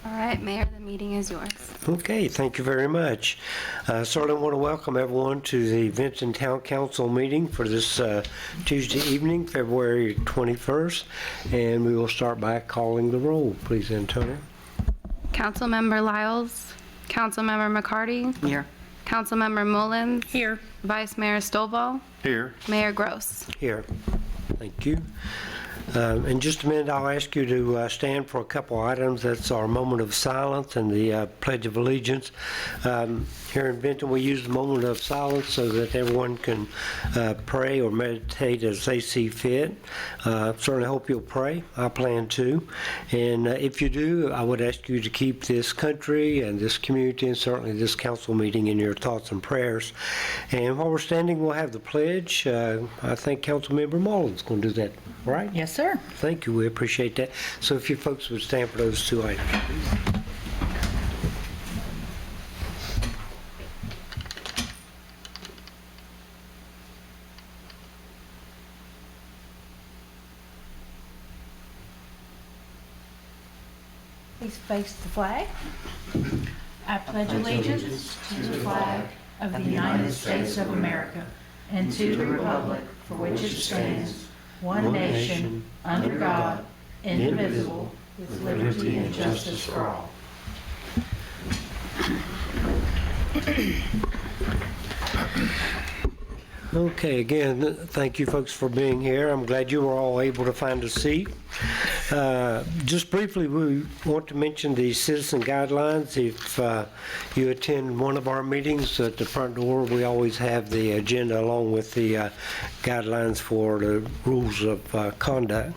All right, Mayor, the meeting is yours. Okay, thank you very much. Certainly want to welcome everyone to the Vinton Town Council meeting for this Tuesday evening, February 21st, and we will start by calling the roll. Please, Antonio. Councilmember Lyles, Councilmember McCarty, Here. Councilmember Mullins, Here. Vice Mayor Stovall, Here. Mayor Gross. Here. Thank you. In just a minute, I'll ask you to stand for a couple items. That's our moment of silence and the Pledge of Allegiance. Here in Benton, we use the moment of silence so that everyone can pray or meditate as they see fit. Certainly hope you'll pray. I plan to. And if you do, I would ask you to keep this country and this community and certainly this council meeting in your thoughts and prayers. And while we're standing, we'll have the pledge. I think Councilmember Mullins is going to do that, right? Yes, sir. Thank you. We appreciate that. So if you folks would stand for those two items, please. Please face the flag. I pledge allegiance to the flag of the United States of America and to the republic for which it stands, one nation, under God, indivisible, with liberty and justice for all. Okay, again, thank you folks for being here. I'm glad you were all able to find a seat. Just briefly, we want to mention the citizen guidelines. If you attend one of our meetings at the front door, we always have the agenda along with the guidelines for the rules of conduct.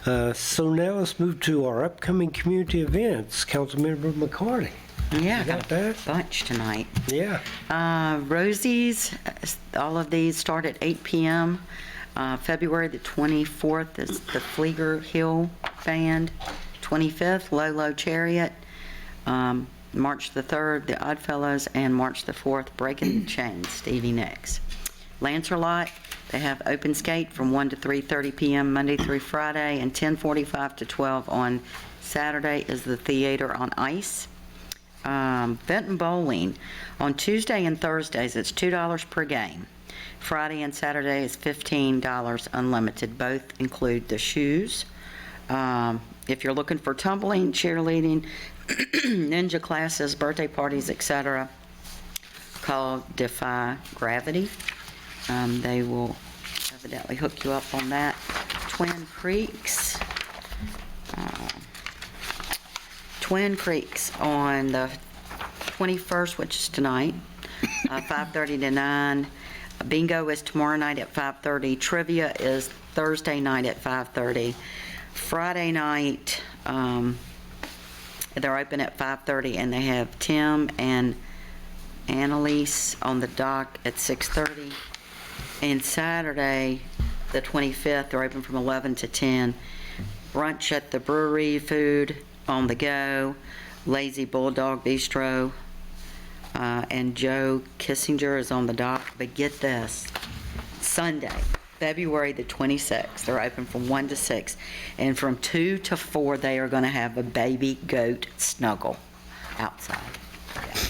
So now let's move to our upcoming community events. Councilmember McCarty. Yeah, You got that? bunch tonight. Yeah. Rosie's, all of these start at 8 p.m. February the 24th is the Flieger Hill Band. 25th, Lolo Chariot. March the 3rd, the Oddfellows, and March the 4th, Breaking the Chains, Stevie Nicks. Lancerlot, they have open skate from 1 to 3:30 p.m. Monday through Friday, and 10:45 to 12 on Saturday is the Theater on Ice. Benton Bowling, on Tuesday and Thursdays, it's $2 per game. Friday and Saturday is $15 unlimited. Both include the shoes. If you're looking for tumbling, cheerleading, ninja classes, birthday parties, etc., call Defy Gravity. They will evidently hook you up on that. Twin Creeks on the 21st, which is tonight, 5:30 to 9. Bingo is tomorrow night at 5:30. Trivia is Thursday night at 5:30. Friday night, they're open at 5:30, and they have Tim and Annalise on the dock at 6:30. And Saturday, the 25th, they're open from 11 to 10. Brunch at the brewery, food on the go, Lazy Bulldog Bistro, and Joe Kissinger is on the dock. But get this, Sunday, February the 26th, they're open from 1 to 6, and from 2 to 4 they are going to have a baby goat snuggle outside.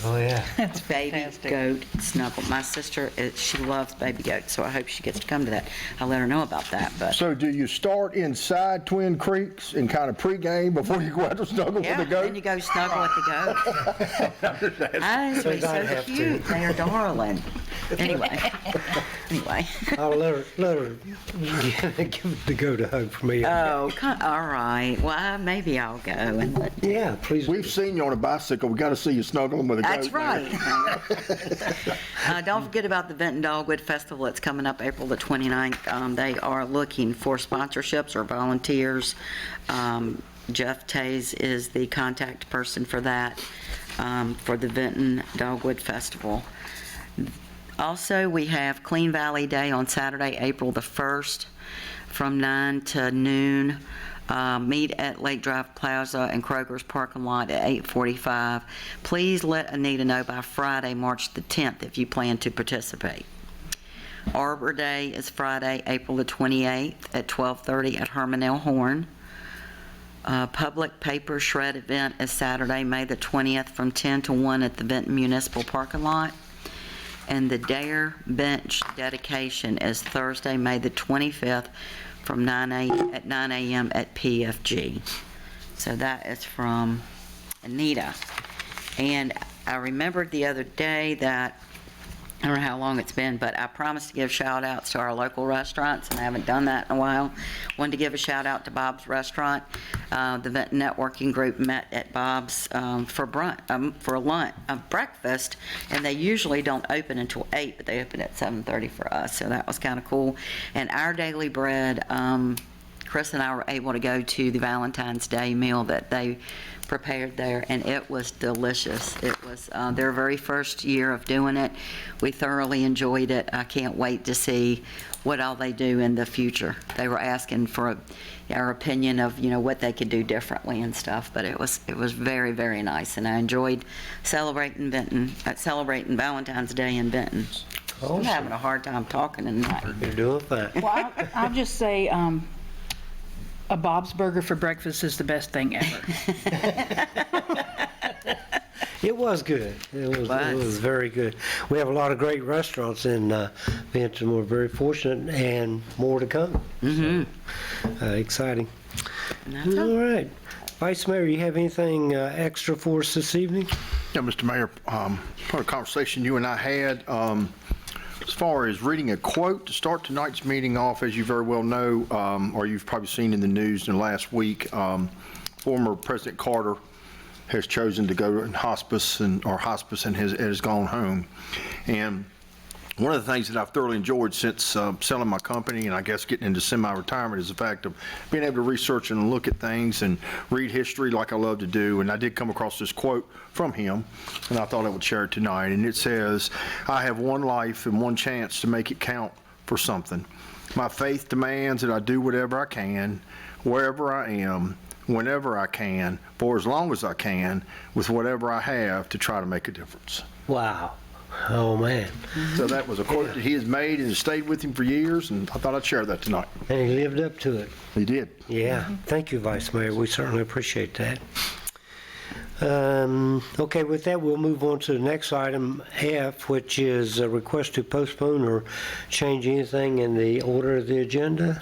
Oh, yeah. It's baby goat snuggle. My sister, she loves baby goats, so I hope she gets to come to that. I'll let her know about that. But So do you start inside Twin Creeks and kind of pregame before you go out to snuggle yeah, with the goat? then you go snuggle with the goat. That would be I'd so have to. cute. They are darling. Anyway, I'll let her give the goat a hug for me. Oh, all right. Well, maybe I'll go and let. Yeah, please. We've seen you on a bicycle. We got to see you snuggling with a goat. That's man. right. Don't forget about the Benton Dogwood Festival. It's coming up April the 29th. They are looking for sponsorships or volunteers. Jeff Tays is the contact person for that, for the Benton Dogwood Festival. Also, we have Clean Valley Day on Saturday, April the 1st from 9 to noon. Meet at Lake Drive Plaza and Kroger's parking lot at 8:45. Please let Anita know by Friday, March the 10th, if you plan to participate. Arbor Day is Friday, April the 28th at 12:30 at Herman L. Horn. Public paper shred event is Saturday, May the 20th, from 10 to 1 at the Benton Municipal Parking Lot. And the Dare Bench dedication is Thursday, May the 25th, from 9 a.m. at PFG. So that is from Anita. And I remembered the other day that, I don't know how long it's been, but I promised to give shout outs to our local restaurants, and I haven't done that in a while. Wanted to give a shout out to Bob's Restaurant. The Benton Networking Group met at Bob's for breakfast, and they usually don't open until 8, but they open at 7:30 for us, so that was kind of cool. And Our Daily Bread, Chris and I were able to go to the Valentine's Day meal that they prepared there, and it was delicious. It was their very first year of doing it. We thoroughly enjoyed it. I can't wait to see what all they do in the future. They were asking for our opinion of, what they could do differently and stuff, but it was very, very nice, and I enjoyed celebrating Valentine's Day in Benton. I'm having a hard time talking tonight. You're doing fine. Well, I'll just say, a Bob's Burger for breakfast is the best thing ever. It was good. It was very good. We have a lot of great restaurants in Benton. We're very fortunate, and more to come. Exciting. All right. Vice Mayor, you have anything extra for us this evening? Yeah, Mr. Mayor, part of the conversation you and I had, as far as reading a quote to start tonight's meeting off, as you very well know, or you've probably seen in the news in the last week, former President Carter has chosen to go in hospice and has gone home. And one of the things that I've thoroughly enjoyed since selling my company and I guess getting into semi-retirement is the fact of being able to research and look at things and read history like I love to do. And I did come across this quote from him, and I thought I would share it tonight. And it says, "I have one life and one chance to make it count for something. My faith demands that I do whatever I can, wherever I am, whenever I can, for as long as I can, with whatever I have to try to make a difference." Wow. Oh, man. So that was a quote that he has made and has stayed with him for years, and I thought I'd share that tonight. And he lived up to it. He did. Yeah. Thank you, Vice Mayor. We certainly appreciate that. Okay, with that, we'll move on to the next item, F, which is a request to postpone or change anything in the order of the agenda.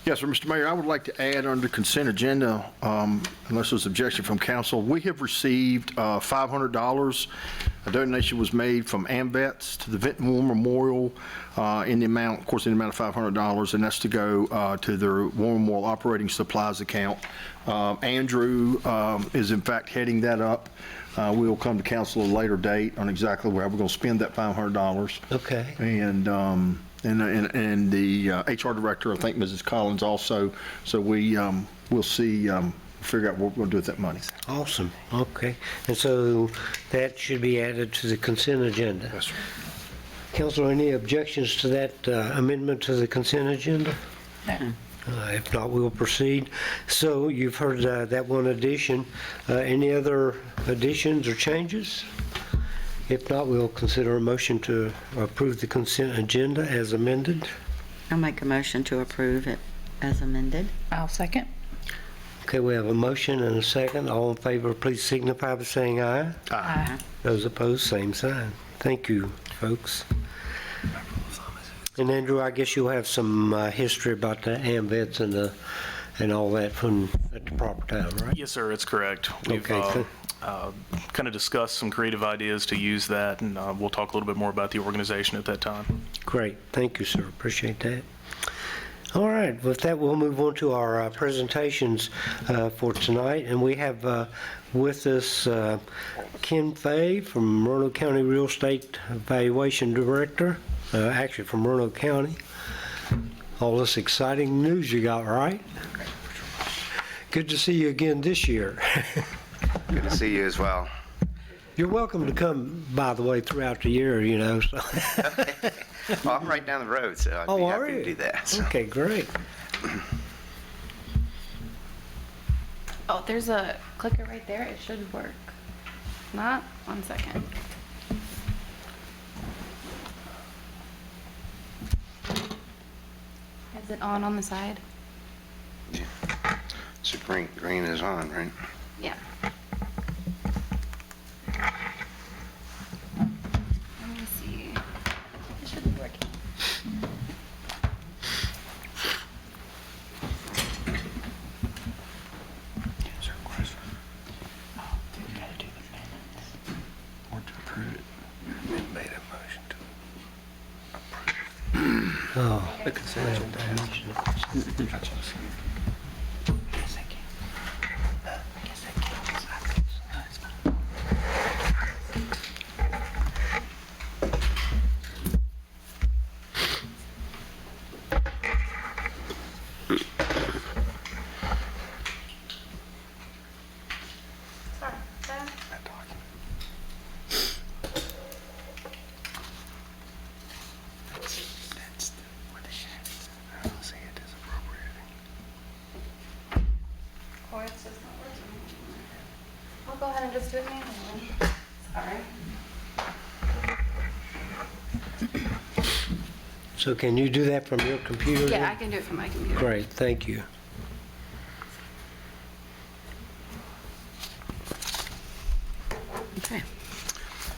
Yes, sir, Mr. Mayor, I would like to add under consent agenda, unless there's objection from council, we have received $500. A donation was made from AMVETS to the Benton War Memorial in the amount, of course, in the amount of $500, and that's to go to their War Memorial Operating Supplies account. Andrew is in fact heading that up. We will come to council at a later date on exactly where we're going to spend that $500. Okay. And the HR director, I think Mrs. Collins also, so we'll see, figure out what we're going to do with that money. Awesome. Okay. And so that should be added to the consent agenda. Yes, sir. Council, any objections to that amendment to the consent agenda? No. If not, we'll proceed. So you've heard that one addition. Any other additions or changes? If not, we'll consider a motion to approve the consent agenda as amended. I'll make a motion to approve it as amended. I'll second. Okay, we have a motion and a second. All in favor, please signify by saying aye. Aye. Those opposed, same sign. Thank you, folks. And Andrew, I guess you'll have some history about the AMVETS and all that from at the proper time, right? Yes, sir, it's correct. We've Okay. kind of discussed some creative ideas to use that, and we'll talk a little bit more about the organization at that time. Great. Thank you, sir. Appreciate that. All right. With that, we'll move on to our presentations for tonight. And we have with us Ken Fay from Roanoke County Real Estate Evaluation Director, actually from Roanoke County. All this exciting news you got, right? Good to see you again this year. Good to see you as well. You're welcome to come, by the way, throughout the year, you know. So. Well, I'm right down the road, so I'd be Oh, are happy you? to do that. So. Okay, great. Oh, there's a clicker right there. It should work. Not? 1 second. Is it on the side? So green is on, right? Yeah. Let me see. It should be working. Oh, Sorry. Or it's just not working. I'll go ahead and just do it manually. Sorry. so can you do that from your computer? Yeah, then? I can do it from my computer. Great, thank you. Okay.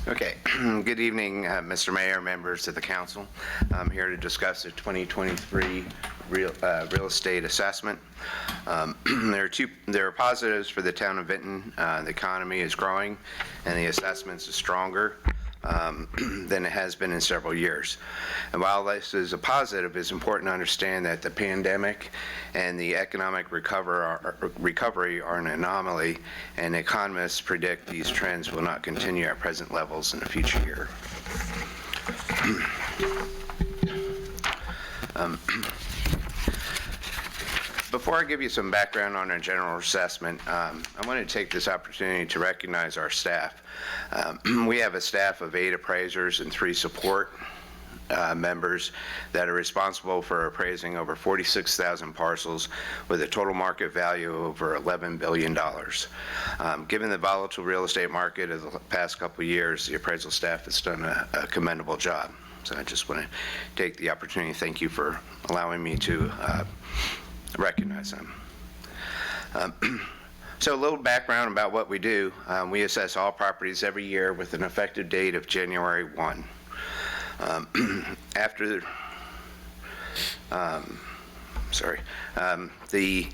Okay, good evening, Mr. Mayor, members of the council. I'm here to discuss the 2023 real estate assessment. There are positives for the town of Vinton. The economy is growing, and the assessments are stronger than it has been in several years. And while this is a positive, it's important to understand that the pandemic and the economic recovery are an anomaly, and economists predict these trends will not continue at present levels in the future year. Before I give you some background on our general assessment, I want to take this opportunity to recognize our staff. We have a staff of 8 appraisers and 3 support members that are responsible for appraising over 46,000 parcels with a total market value of over $11 billion. Given the volatile real estate market of the past couple of years, the appraisal staff has done a commendable job. So I just want to take the opportunity to thank you for allowing me to recognize them. So a little background about what we do. We assess all properties every year with an effective date of January 1. After the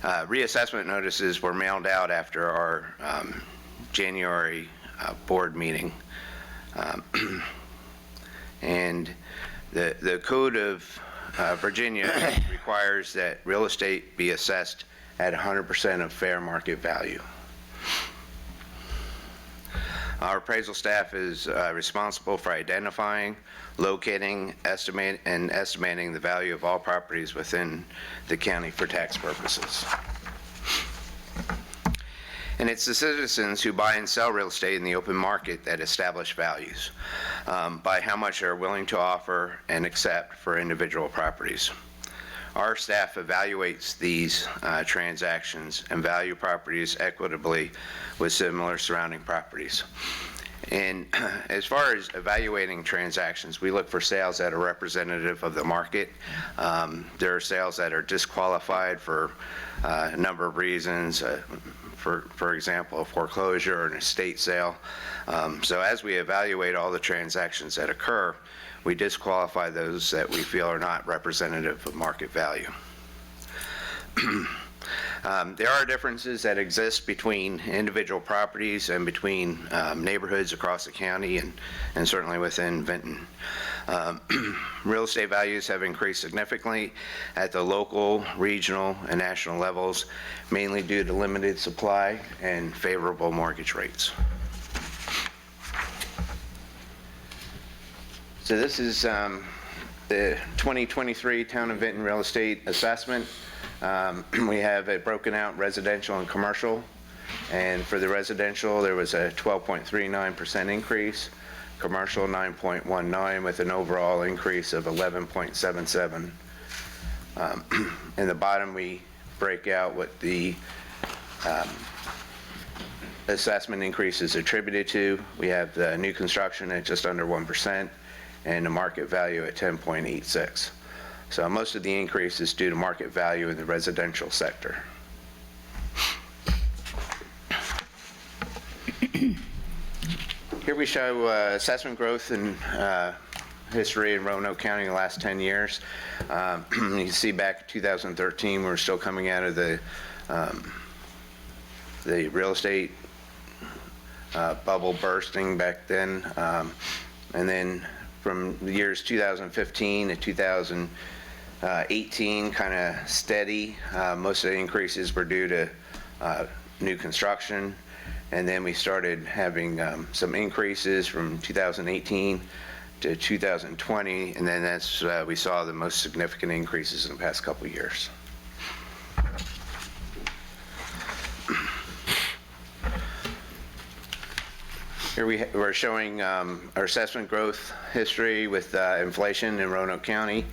reassessment notices were mailed out after our January board meeting. And the Code of Virginia requires that real estate be assessed at 100% of fair market value. Our appraisal staff is responsible for identifying, locating, estimating the value of all properties within the county for tax purposes. And it's the citizens who buy and sell real estate in the open market that establish values by how much they're willing to offer and accept for individual properties. Our staff evaluates these transactions and value properties equitably with similar surrounding properties. And as far as evaluating transactions, we look for sales that are representative of the market. There are sales that are disqualified for a number of reasons. For example, a foreclosure or an estate sale. So as we evaluate all the transactions that occur, we disqualify those that we feel are not representative of market value. There are differences that exist between individual properties and between neighborhoods across the county and certainly within Vinton. Real estate values have increased significantly at the local, regional, and national levels, mainly due to limited supply and favorable mortgage rates. So this is the 2023 Town of Vinton Real Estate Assessment. We have it broken out residential and commercial. And for the residential, there was a 12.39% increase. Commercial 9.19 with an overall increase of 11.77. In the bottom, we break out what the assessment increase is attributed to. We have the new construction at just under 1% and the market value at 10.86. So most of the increase is due to market value in the residential sector. Here we show assessment growth and history in Roanoke County in the last 10 years. You can see back in 2013, we were still coming out of the real estate bubble bursting back then. And then from the years 2015 to 2018, kind of steady. Most of the increases were due to new construction. And then we started having some increases from 2018 to 2020, and then that's we saw the most significant increases in the past couple of years. Here we're showing our assessment growth history with inflation in Roanoke County.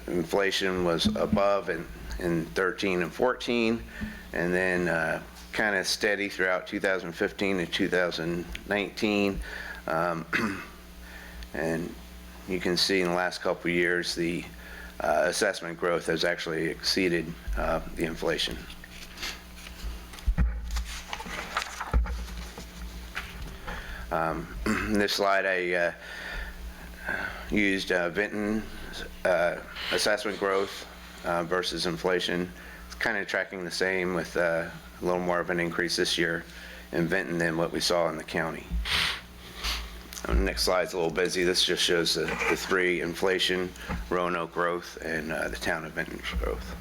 Inflation was above in 13 and 14, and then kind of steady throughout 2015 to 2019. And you can see in the last couple of years the assessment growth has actually exceeded the inflation. In this slide I used Vinton assessment growth versus inflation. It's kind of tracking the same with a little more of an increase this year in Vinton than what we saw in the county. The next slide's a little busy. This just shows the three: inflation, Roanoke growth, and the town of Vinton's growth.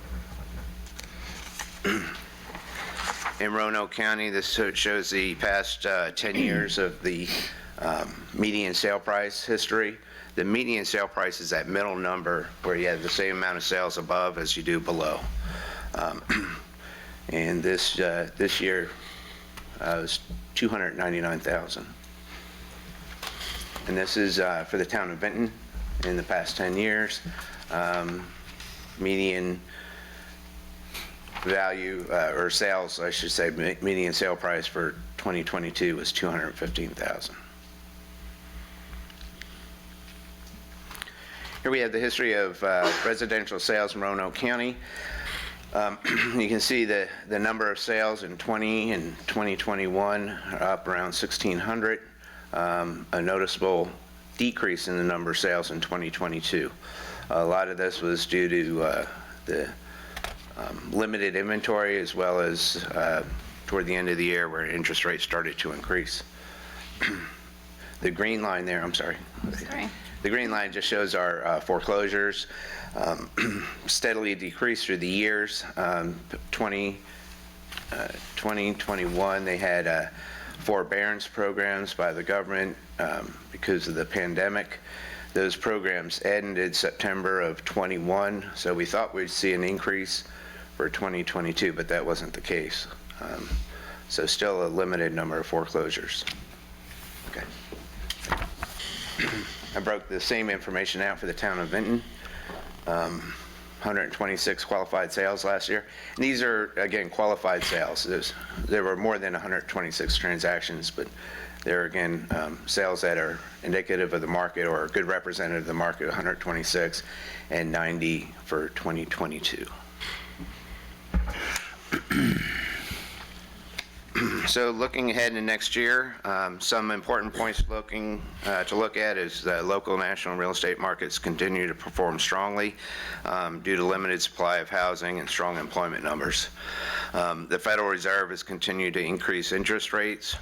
In Roanoke County, this shows the past 10 years of the median sale price history. The median sale price is that middle number where you have the same amount of sales above as you do below. And this year was $299,000. And this is for the town of Vinton in the past 10 years. Median value, or sales, I should say, median sale price for 2022 was $215,000. Here we have the history of residential sales in Roanoke County. You can see the number of sales in 20 and 2021 are up around 1,600. A noticeable decrease in the number of sales in 2022. A lot of this was due to the limited inventory, as well as toward the end of the year where interest rates started to increase. The green line there, I'm sorry. Sorry. The green line just shows our foreclosures steadily decreased through the years. 2021, they had forbearance programs by the government because of the pandemic. Those programs ended September of 21, so we thought we'd see an increase for 2022, but that wasn't the case. So still a limited number of foreclosures. Okay. I broke the same information out for the town of Vinton. 126 qualified sales last year. And these are, again, qualified sales. There were more than 126 transactions, but they're, again, sales that are indicative of the market or a good representative of the market, 126, and 90 for 2022. So looking ahead to next year, some important points to look at is that local and national real estate markets continue to perform strongly due to limited supply of housing and strong employment numbers. The Federal Reserve has continued to increase interest rates.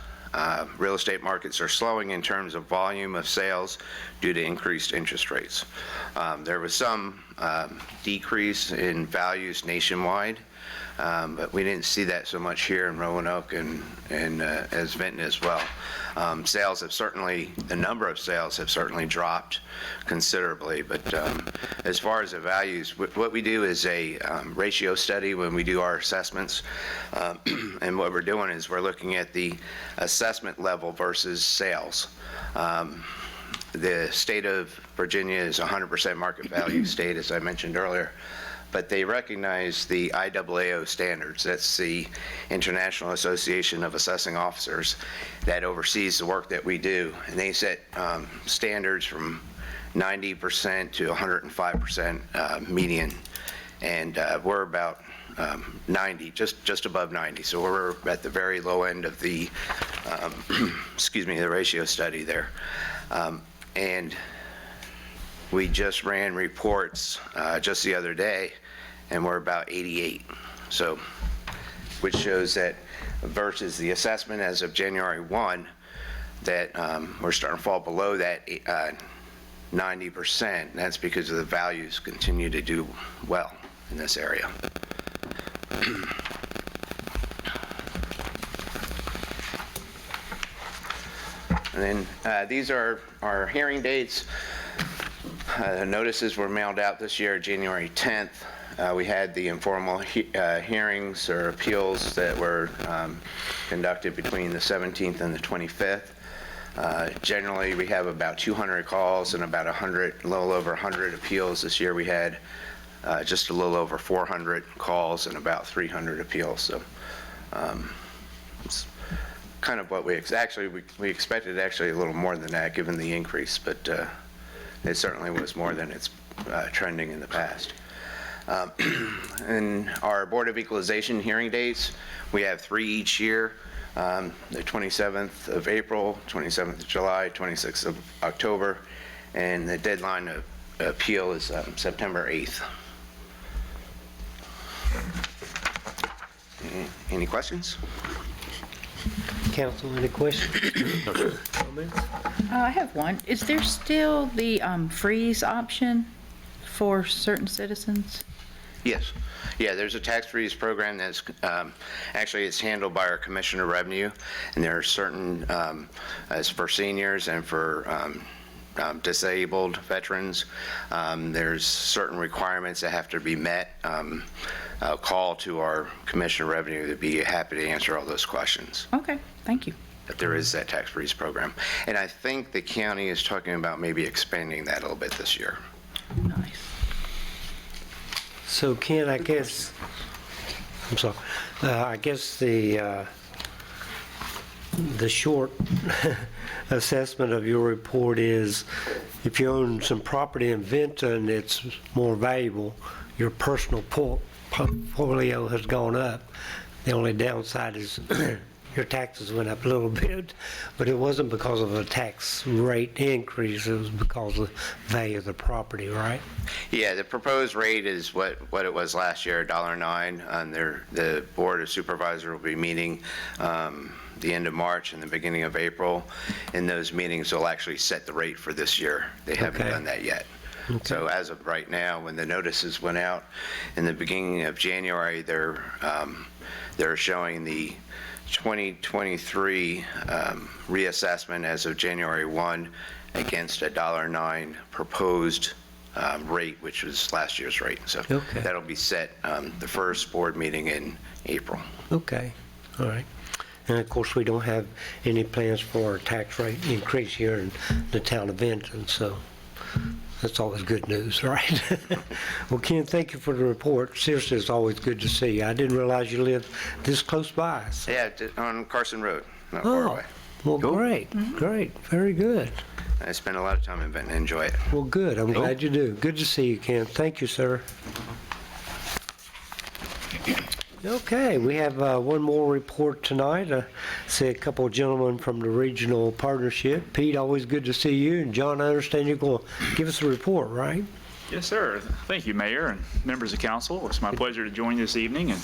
Real estate markets are slowing in terms of volume of sales due to increased interest rates. There was some decrease in values nationwide. But we didn't see that so much here in Roanoke and as Vinton as well. Sales have certainly, the number of sales have certainly dropped considerably, but as far as the values, what we do is a ratio study when we do our assessments, and what we're doing is we're looking at the assessment level versus sales. The state of Virginia is 100% market value state, as I mentioned earlier. But they recognize the IAAO standards. That's the International Association of Assessing Officers that oversees the work that we do. And they set standards from 90% to 105% median. And we're about 90, just above 90. So we're at the very low end of the, the ratio study there. And we just ran reports just the other day, and we're about 88. So, which shows that versus the assessment as of January 1, that we're starting to fall below that 90%. And that's because of the values continue to do well in this area. And then these are our hearing dates. Notices were mailed out this year, January 10th. We had the informal hearings or appeals that were conducted between the 17th and the 25th. Generally, we have about 200 calls and about a little over 100 appeals. This year we had just a little over 400 calls and about 300 appeals. So it's kind of what we expected actually a little more than that given the increase, but it certainly was more than it's trending in the past. And our Board of Equalization hearing dates, we have 3 each year. The 27th of April, 27th of July, 26th of October, and the deadline of appeal is September 8th. Any questions? Council, any questions? Comments? I have one. Is there still the freeze option for certain citizens? Yes. Yeah, there's a tax freeze program that's actually it's handled by our Commissioner of Revenue, and there are certain, as for seniors and for disabled veterans, there's certain requirements that have to be met. I'll call to our Commissioner of Revenue to be happy to answer all those questions. Okay, thank you. But there is that tax freeze program. And I think the county is talking about maybe expanding that a little bit this year. Nice. So Ken, I guess the short assessment of your report is if you own some property in Vinton, it's more valuable. Your personal portfolio has gone up. The only downside is your taxes went up a little bit, but it wasn't because of a tax rate increase. It was because of the value of the property, right? Yeah, the proposed rate is what it was last year, $1.09. And the Board of Supervisors will be meeting the end of March and the beginning of April. In those meetings, they'll actually set the rate for this year. They haven't Okay. done that yet. Okay. So as of right now, when the notices went out in the beginning of January, they're showing the 2023 reassessment as of January 1 against a $1.09 proposed rate, which was last year's rate. So Okay. that'll be set the first board meeting in April. Okay, all right. And of course, we don't have any plans for a tax rate increase here in the town of Vinton, so that's always good news, right? Well, Ken, thank you for the report. Seriously, it's always good to see you. I didn't realize you lived this close by. So. Yeah, on Carson Road, not far away. Well, great, great, very good. I spend a lot of time in Benton, enjoy it. Well, good, I'm glad you do. Good to see you, Ken. Thank you, sir. Okay, we have one more report tonight. I see a couple of gentlemen from the regional partnership. Pete, always good to see you. And John, I understand you're going to give us a report, right? Yes, sir. Thank you, Mayor and members of council. It's my pleasure to join you this evening and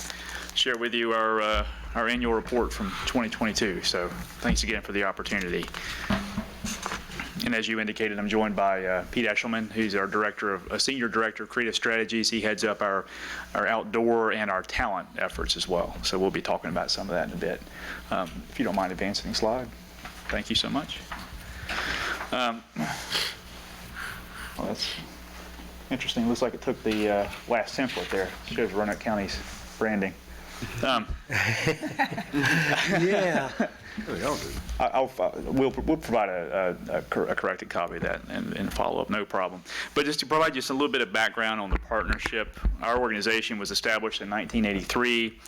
share with you our annual report from 2022. So thanks again for the opportunity. And as you indicated, I'm joined by Pete Eshelman, who's our senior director of creative strategies. He heads up our outdoor and our talent efforts as well. So we'll be talking about some of that in a bit. If you don't mind advancing the slide. Thank you so much. Well, that's interesting. Looks like it took the last template there. It shows Roanoke County's branding. Yeah. We'll provide a corrected copy of that and follow up, no problem. But just to provide just a little bit of background on the partnership, our organization was established in 1983.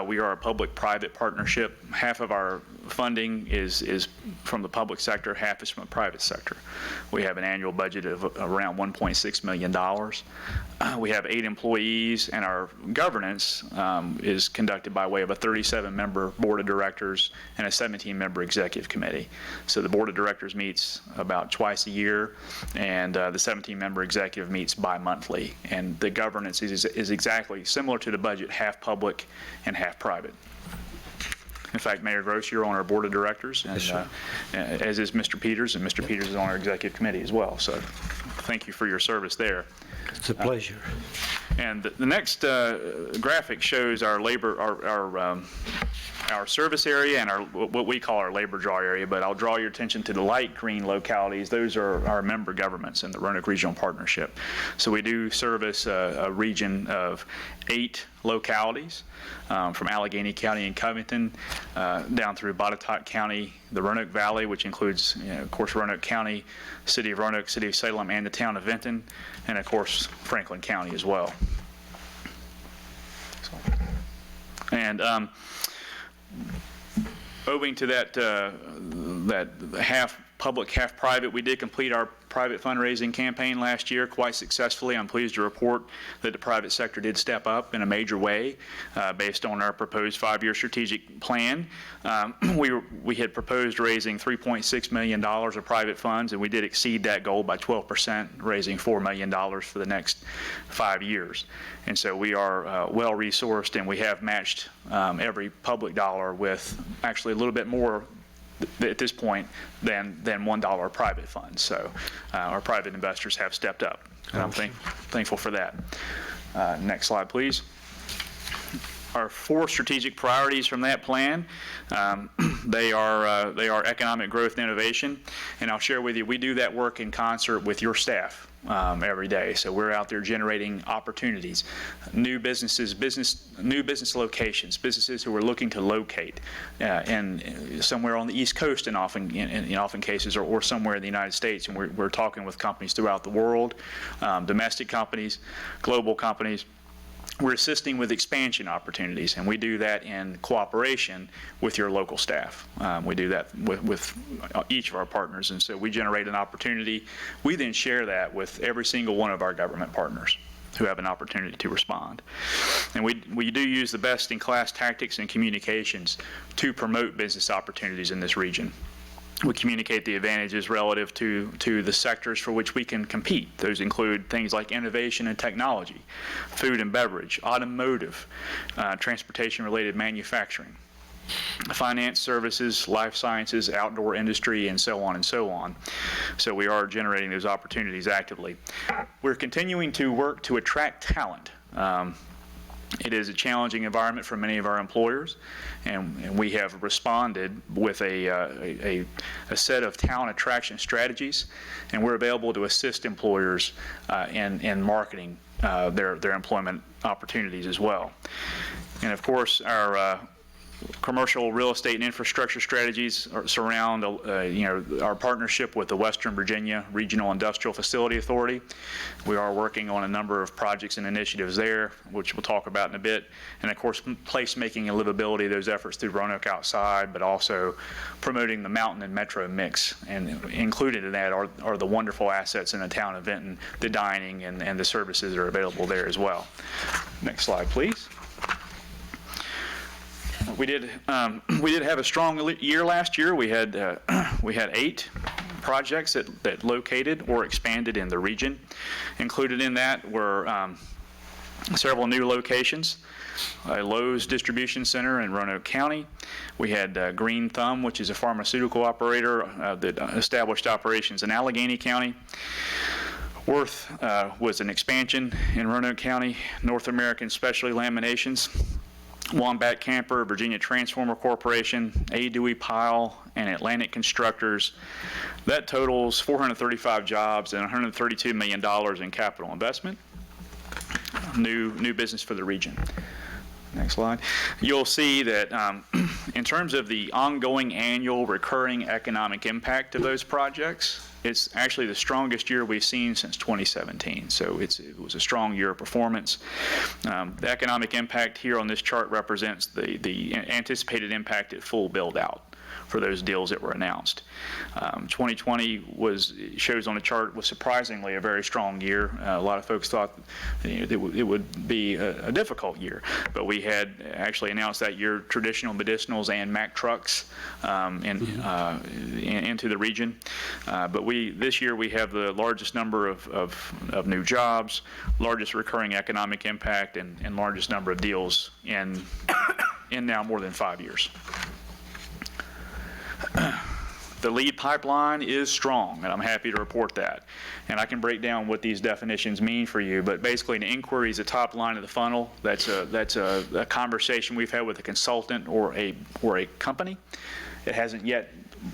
We are a public-private partnership. Half of our funding is from the public sector, half is from the private sector. We have an annual budget of around $1.6 million. We have 8 employees, and our governance is conducted by way of a 37-member board of directors and a 17-member executive committee. So the board of directors meets about twice a year, and the 17-member executive meets bi-monthly. And the governance is exactly similar to the budget, half public and half private. In fact, Mayor Gross, you're on our board of directors, and as is Mr. Peters, and Mr. Peters is on our executive committee as well. So thank you for your service there. It's a pleasure. And the next graphic shows our labor, our service area and what we call our labor draw area, but I'll draw your attention to the light green localities. Those are our member governments in the Roanoke Regional Partnership. So we do service a region of 8 localities, from Allegheny County and Covington down through Botetourt County, the Roanoke Valley, which includes, of course, Roanoke County, City of Roanoke, City of Salem, and the town of Vinton, and of course Franklin County as well. And owing to that half public, half private, we did complete our private fundraising campaign last year quite successfully. I'm pleased to report that the private sector did step up in a major way based on our proposed 5-year strategic plan. We had proposed raising $3.6 million of private funds, and we did exceed that goal by 12%, raising $4 million for the next 5 years. And so we are well-resourced, and we have matched every public dollar with actually a little bit more at this point than $1 private funds. So our private investors have stepped up, and I'm thankful for that. Next slide, please. Our 4 strategic priorities from that plan, they are economic growth and innovation, and I'll share with you, we do that work in concert with your staff every day. So we're out there generating opportunities, new businesses, new business locations, businesses who are looking to locate and somewhere on the East Coast, in often cases, or somewhere in the United States. And we're talking with companies throughout the world, domestic companies, global companies. We're assisting with expansion opportunities, and we do that in cooperation with your local staff. We do that with each of our partners, and so we generate an opportunity. We then share that with every single one of our government partners who have an opportunity to respond. And we do use the best-in-class tactics and communications to promote business opportunities in this region. We communicate the advantages relative to the sectors for which we can compete. Those include things like innovation and technology, food and beverage, automotive, transportation-related manufacturing, finance services, life sciences, outdoor industry, and so on and so on. So we are generating those opportunities actively. We're continuing to work to attract talent. It is a challenging environment for many of our employers, and we have responded with a set of talent attraction strategies, and we're available to assist employers in marketing their employment opportunities as well. And of course, our commercial real estate and infrastructure strategies surround our partnership with the Western Virginia Regional Industrial Facility Authority. We are working on a number of projects and initiatives there, which we'll talk about in a bit. And of course, placemaking and livability of those efforts through Roanoke Outside, but also promoting the mountain and metro mix. And included in that are the wonderful assets in the town of Vinton, the dining and the services that are available there as well. Next slide, please. We did have a strong year last year. We had 8 projects that located or expanded in the region. Included in that were several new locations. A Lowe's distribution center in Roanoke County. We had Green Thumb, which is a pharmaceutical operator that established operations in Allegheny County. Worth was an expansion in Roanoke County. North American Specialty Laminations. Wombat Camper, Virginia Transformer Corporation, A. Dewey Pyle, and Atlantic Constructors. That totals 435 jobs and $132 million in capital investment. New business for the region. Next slide. You'll see that in terms of the ongoing annual recurring economic impact of those projects, it's actually the strongest year we've seen since 2017. So it was a strong year of performance. The economic impact here on this chart represents the anticipated impact at full build out for those deals that were announced. 2020 shows on the chart was surprisingly a very strong year. A lot of folks thought it would be a difficult year, but we had actually announced that year traditional medicinals and Mack trucks into the region. But this year we have the largest number of new jobs, largest recurring economic impact, and largest number of deals in now more than 5 years. The lead pipeline is strong, and I'm happy to report that. And I can break down what these definitions mean for you, but basically an inquiry is the top line of the funnel. That's a conversation we've had with a consultant or a company. It hasn't yet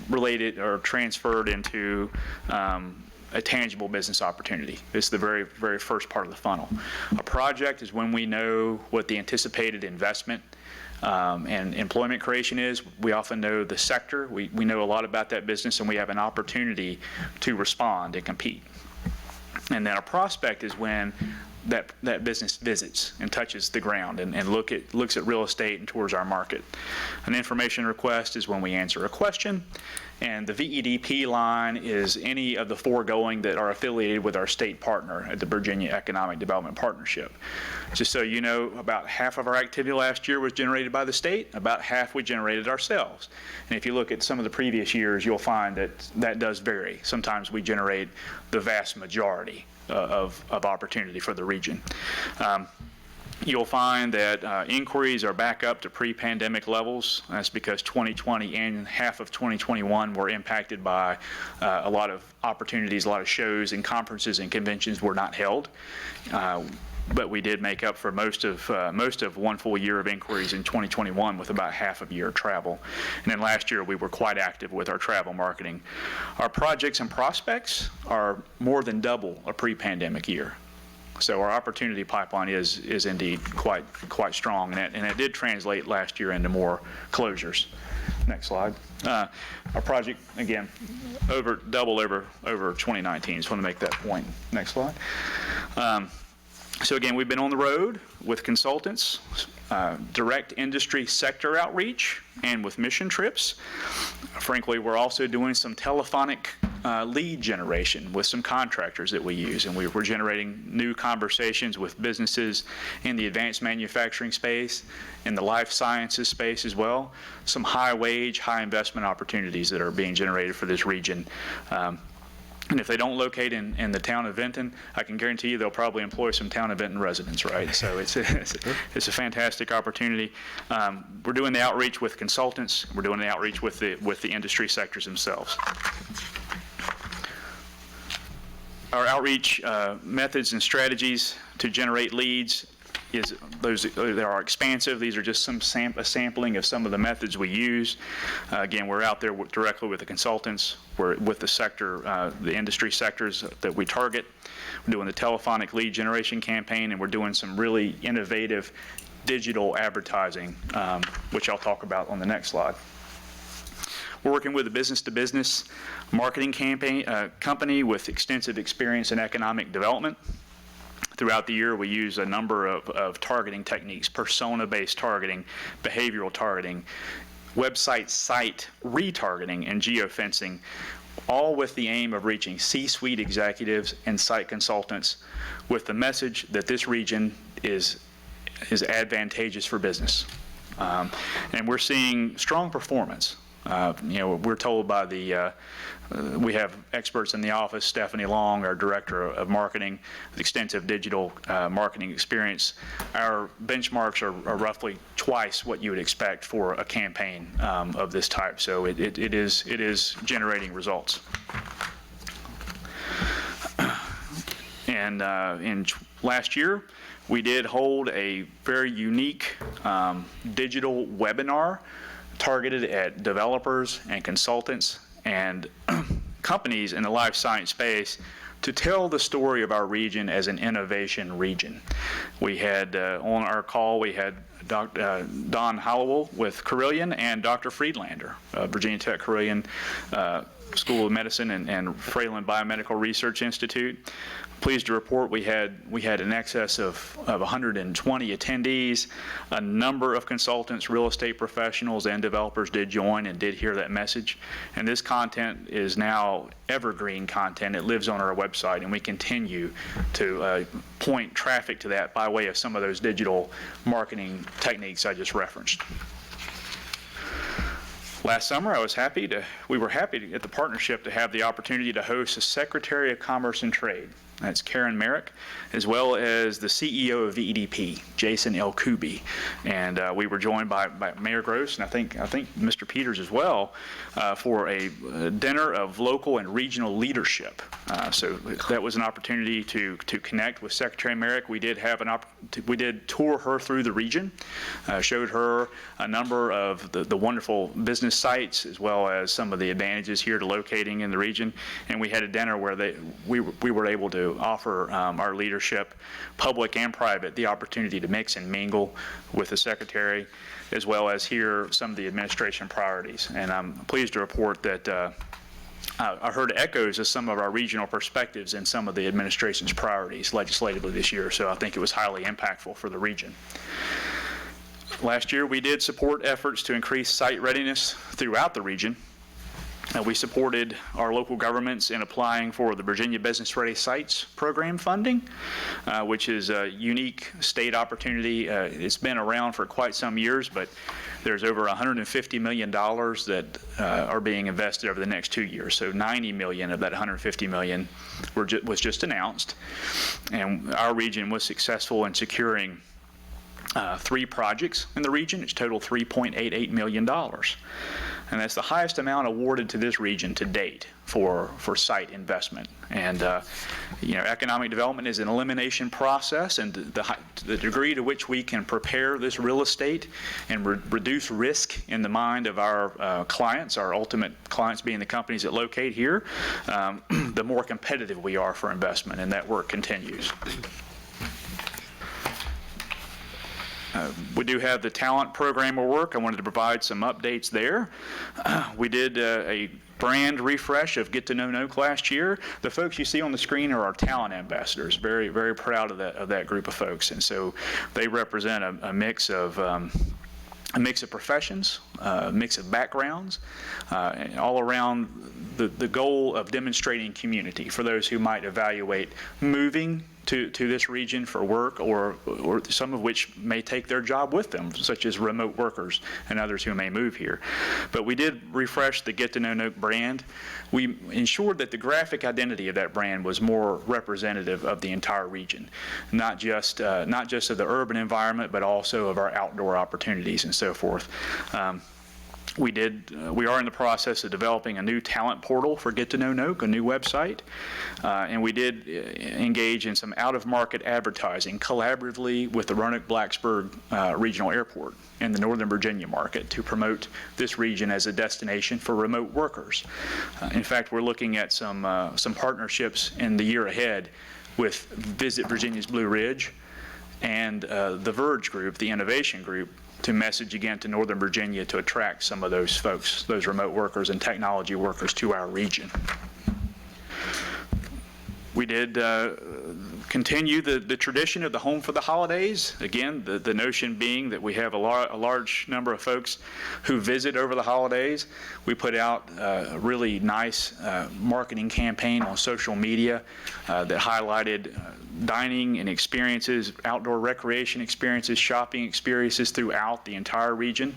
related or transferred into a tangible business opportunity. It's the very, very first part of the funnel. A project is when we know what the anticipated investment and employment creation is. We often know the sector. We know a lot about that business, and we have an opportunity to respond and compete. And then a prospect is when that business visits and touches the ground and looks at real estate and tours our market. An information request is when we answer a question, and the VEDP line is any of the foregoing that are affiliated with our state partner at the Virginia Economic Development Partnership. Just so you know, about half of our activity last year was generated by the state, about half we generated ourselves. And if you look at some of the previous years, you'll find that does vary. Sometimes we generate the vast majority of opportunity for the region. You'll find that inquiries are back up to pre-pandemic levels. That's because 2020 and half of 2021 were impacted by a lot of opportunities, a lot of shows and conferences and conventions were not held. But we did make up for most of one full year of inquiries in 2021 with about half a year of travel. And then last year we were quite active with our travel marketing. Our projects and prospects are more than double a pre-pandemic year. So our opportunity pipeline is indeed quite strong, and it did translate last year into more closures. Next slide. Our project, again, double over 2019. Just want to make that point. Next slide. So again, we've been on the road with consultants, direct industry sector outreach, and with mission trips. Frankly, we're also doing some telephonic lead generation with some contractors that we use, and we're generating new conversations with businesses in the advanced manufacturing space, in the life sciences space as well. Some high wage, high investment opportunities that are being generated for this region. And if they don't locate in the town of Vinton, I can guarantee you they'll probably employ some town of Vinton residents, right? So it's a fantastic opportunity. We're doing the outreach with consultants. We're doing the outreach with the industry sectors themselves. Our outreach methods and strategies to generate leads they are expansive. These are just a sampling of some of the methods we use. Again, we're out there directly with the consultants. We're with the sector, the industry sectors that we target. We're doing the telephonic lead generation campaign, and we're doing some really innovative digital advertising, which I'll talk about on the next slide. We're working with a business-to-business marketing company with extensive experience in economic development. Throughout the year, we use a number of targeting techniques: persona-based targeting, behavioral targeting, website site retargeting, and geofencing, all with the aim of reaching C-suite executives and site consultants with the message that this region is advantageous for business. And we're seeing strong performance. We're told by we have experts in the office, Stephanie Long, our director of marketing, with extensive digital marketing experience. Our benchmarks are roughly twice what you would expect for a campaign of this type. So it is generating results. And in last year, we did hold a very unique digital webinar targeted at developers and consultants and companies in the life science space to tell the story of our region as an innovation region. We had, on our call, we had Don Hallowell with Carilion and Dr. Friedlander, Virginia Tech Carilion School of Medicine and Fralin Biomedical Research Institute. Pleased to report we had an excess of 120 attendees. A number of consultants, real estate professionals, and developers did join and did hear that message. And this content is now evergreen content. It lives on our website, and we continue to point traffic to that by way of some of those digital marketing techniques I just referenced. Last summer, we were happy at the partnership to have the opportunity to host the Secretary of Commerce and Trade. That's Karen Merrick, as well as the CEO of VEDP, Jason L. Kuby. And we were joined by Mayor Gross, and I think Mr. Peters as well, for a dinner of local and regional leadership. So that was an opportunity to connect with Secretary Merrick. We did tour her through the region, showed her a number of the wonderful business sites, as well as some of the advantages here to locating in the region. And we had a dinner where we were able to offer our leadership, public and private, the opportunity to mix and mingle with the Secretary, as well as hear some of the administration priorities. And I'm pleased to report that I heard echoes of some of our regional perspectives in some of the administration's priorities legislatively this year, so I think it was highly impactful for the region. Last year, we did support efforts to increase site readiness throughout the region. We supported our local governments in applying for the Virginia Business Ready Sites Program funding, which is a unique state opportunity. It's been around for quite some years, but there's over $150 million that are being invested over the next 2 years. So $90 million of that $150 million was just announced. And our region was successful in securing 3 projects in the region. It's total $3.88 million. And that's the highest amount awarded to this region to date for site investment. And economic development is an elimination process, and the degree to which we can prepare this real estate and reduce risk in the mind of our clients, our ultimate clients being the companies that locate here, the more competitive we are for investment, and that work continues. We do have the talent program at work. I wanted to provide some updates there. We did a brand refresh of Get to Know Noke last year. The folks you see on the screen are our talent ambassadors. Very, very proud of that group of folks. And so they represent a mix of professions, a mix of backgrounds, all around the goal of demonstrating community for those who might evaluate moving to this region for work, or some of which may take their job with them, such as remote workers and others who may move here. But we did refresh the Get to Know Noke brand. We ensured that the graphic identity of that brand was more representative of the entire region, not just of the urban environment, but also of our outdoor opportunities and so forth. We are in the process of developing a new talent portal for Get to Know Noke, a new website, and we did engage in some out-of-market advertising collaboratively with the Roanoke-Blacksburg Regional Airport in the Northern Virginia market to promote this region as a destination for remote workers. In fact, we're looking at some partnerships in the year ahead with Visit Virginia's Blue Ridge and the Verge Group, the innovation group, to message again to Northern Virginia to attract some of those folks, those remote workers and technology workers to our region. We did continue the tradition of the Home for the Holidays. Again, the notion being that we have a large number of folks who visit over the holidays. We put out a really nice marketing campaign on social media that highlighted dining and experiences, outdoor recreation experiences, shopping experiences throughout the entire region.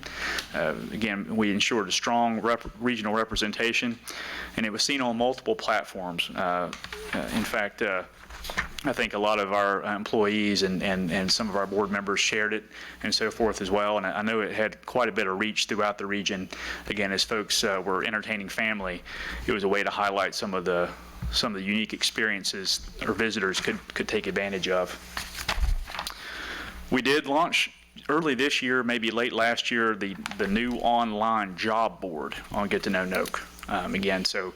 Again, we ensured a strong regional representation, and it was seen on multiple platforms. In fact, I think a lot of our employees and some of our board members shared it and so forth as well. And I know it had quite a bit of reach throughout the region. Again, as folks were entertaining family, it was a way to highlight some of the unique experiences our visitors could take advantage of. We did launch early this year, maybe late last year, the new online job board on Get to Know Noke. Again, so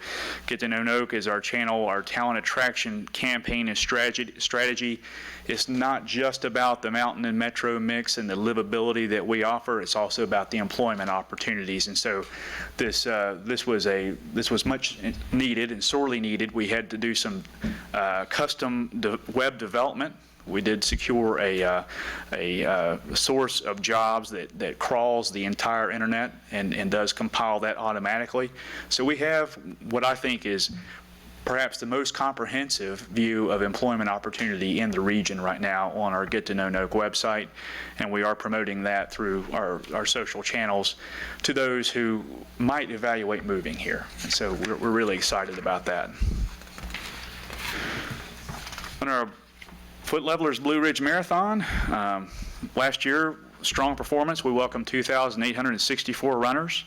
Get to Know Noke is our channel, our talent attraction campaign and strategy. It's not just about the mountain and metro mix and the livability that we offer. It's also about the employment opportunities. And so this was much needed and sorely needed. We had to do some custom web development. We did secure a source of jobs that crawls the entire internet and does compile that automatically. So we have what I think is perhaps the most comprehensive view of employment opportunity in the region right now on our Get to Know Noke website, and we are promoting that through our social channels to those who might evaluate moving here. And so we're really excited about that. On our Foot Levelers Blue Ridge Marathon, last year, strong performance. We welcomed 2,864 runners.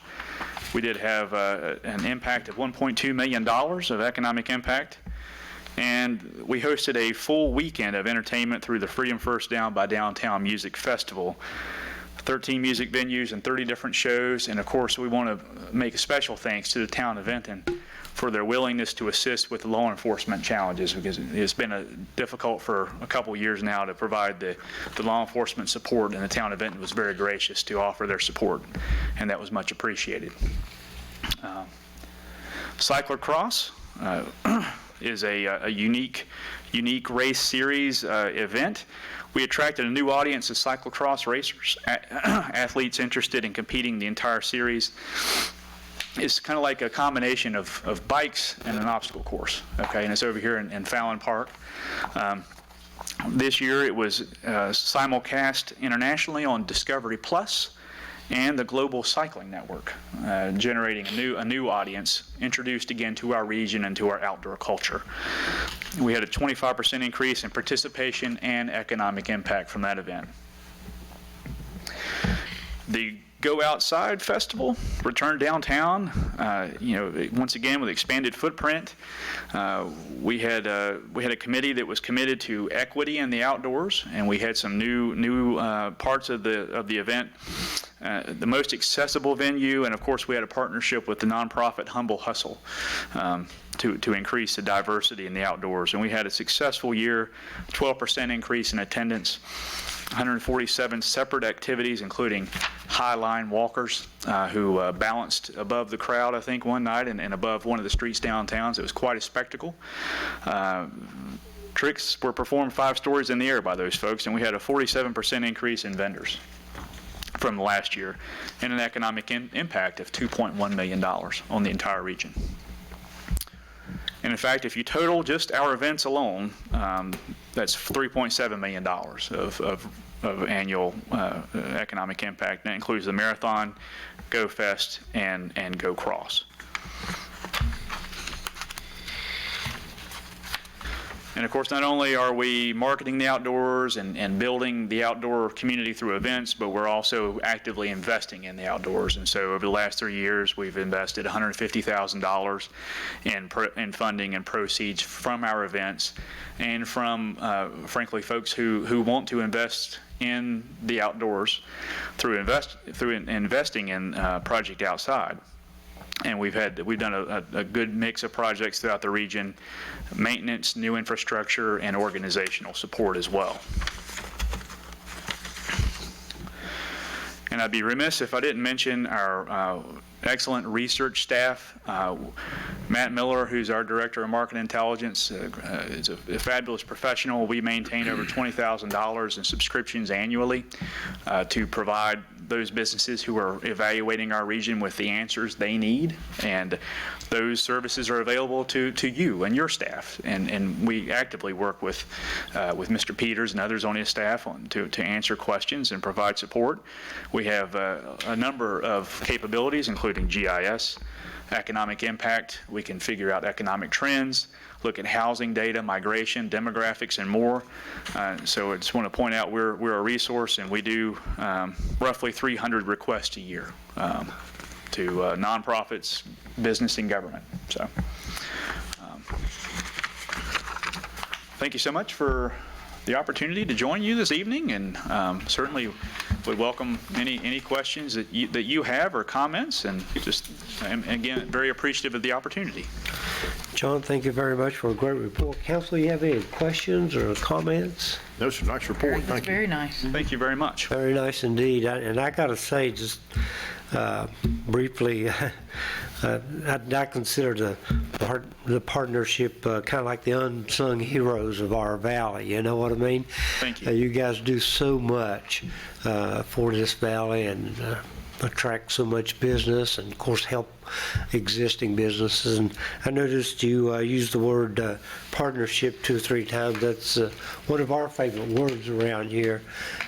We did have an impact of $1.2 million of economic impact. And we hosted a full weekend of entertainment through the Freedom First Down by Downtown Music Festival. 13 music venues and 30 different shows. And of course, we want to make a special thanks to the town of Vinton for their willingness to assist with the law enforcement challenges, because it's been difficult for a couple years now to provide the law enforcement support, and the town of Vinton was very gracious to offer their support, and that was much appreciated. Cyclocross is a unique race series event. We attracted a new audience of cyclocross racers, athletes interested in competing the entire series. It's kind of like a combination of bikes and an obstacle course, okay? And it's over here in Fallon Park. This year it was simulcast internationally on Discovery Plus and the Global Cycling Network, generating a new audience introduced again to our region and to our outdoor culture. We had a 25% increase in participation and economic impact from that event. The Go Outside Festival returned downtown, once again with expanded footprint. We had a committee that was committed to equity in the outdoors, and we had some new parts of the event. The most accessible venue, and of course we had a partnership with the nonprofit Humble Hustle to increase the diversity in the outdoors. And we had a successful year, 12% increase in attendance, 147 separate activities, including Highline walkers who balanced above the crowd, I think, one night and above one of the streets downtown. So it was quite a spectacle. Tricks were performed 5 stories in the air by those folks, and we had a 47% increase in vendors from last year, and an economic impact of $2.1 million on the entire region. And in fact, if you total just our events alone, that's $3.7 million of annual economic impact. That includes the marathon, Go Fest, and Go Cross. And of course, not only are we marketing the outdoors and building the outdoor community through events, but we're also actively investing in the outdoors. And so over the last 3 years, we've invested $150,000 in funding and proceeds from our events, and from, frankly, folks who want to invest in the outdoors through investing in Project Outside. And we've done a good mix of projects throughout the region: maintenance, new infrastructure, and organizational support as well. And I'd be remiss if I didn't mention our excellent research staff. Matt Miller, who's our Director of Market Intelligence, is a fabulous professional. We maintain over $20,000 in subscriptions annually to provide those businesses who are evaluating our region with the answers they need. And those services are available to you and your staff. And we actively work with Mr. Peters and others on his staff to answer questions and provide support. We have a number of capabilities, including GIS, economic impact. We can figure out economic trends, look at housing data, migration, demographics, and more. So I just want to point out we're a resource, and we do roughly 300 requests a year to nonprofits, business, and government. So thank you so much for the opportunity to join you this evening, and certainly would welcome any questions that you have or comments, and just, and again, very appreciative of the opportunity. John, thank you very much for a great report. Council, you have any questions or comments? No, sir, nice report, That's thank you. very nice. Thank you very much. Very nice indeed. And I got to say, just briefly, I consider the partnership kind of like the unsung heroes of our valley. You know what I mean? Thank you. You guys do so much for this valley and attract so much business and, of course, help existing businesses. And I noticed you used the word partnership 2 or 3 times. That's one of our favorite words around here.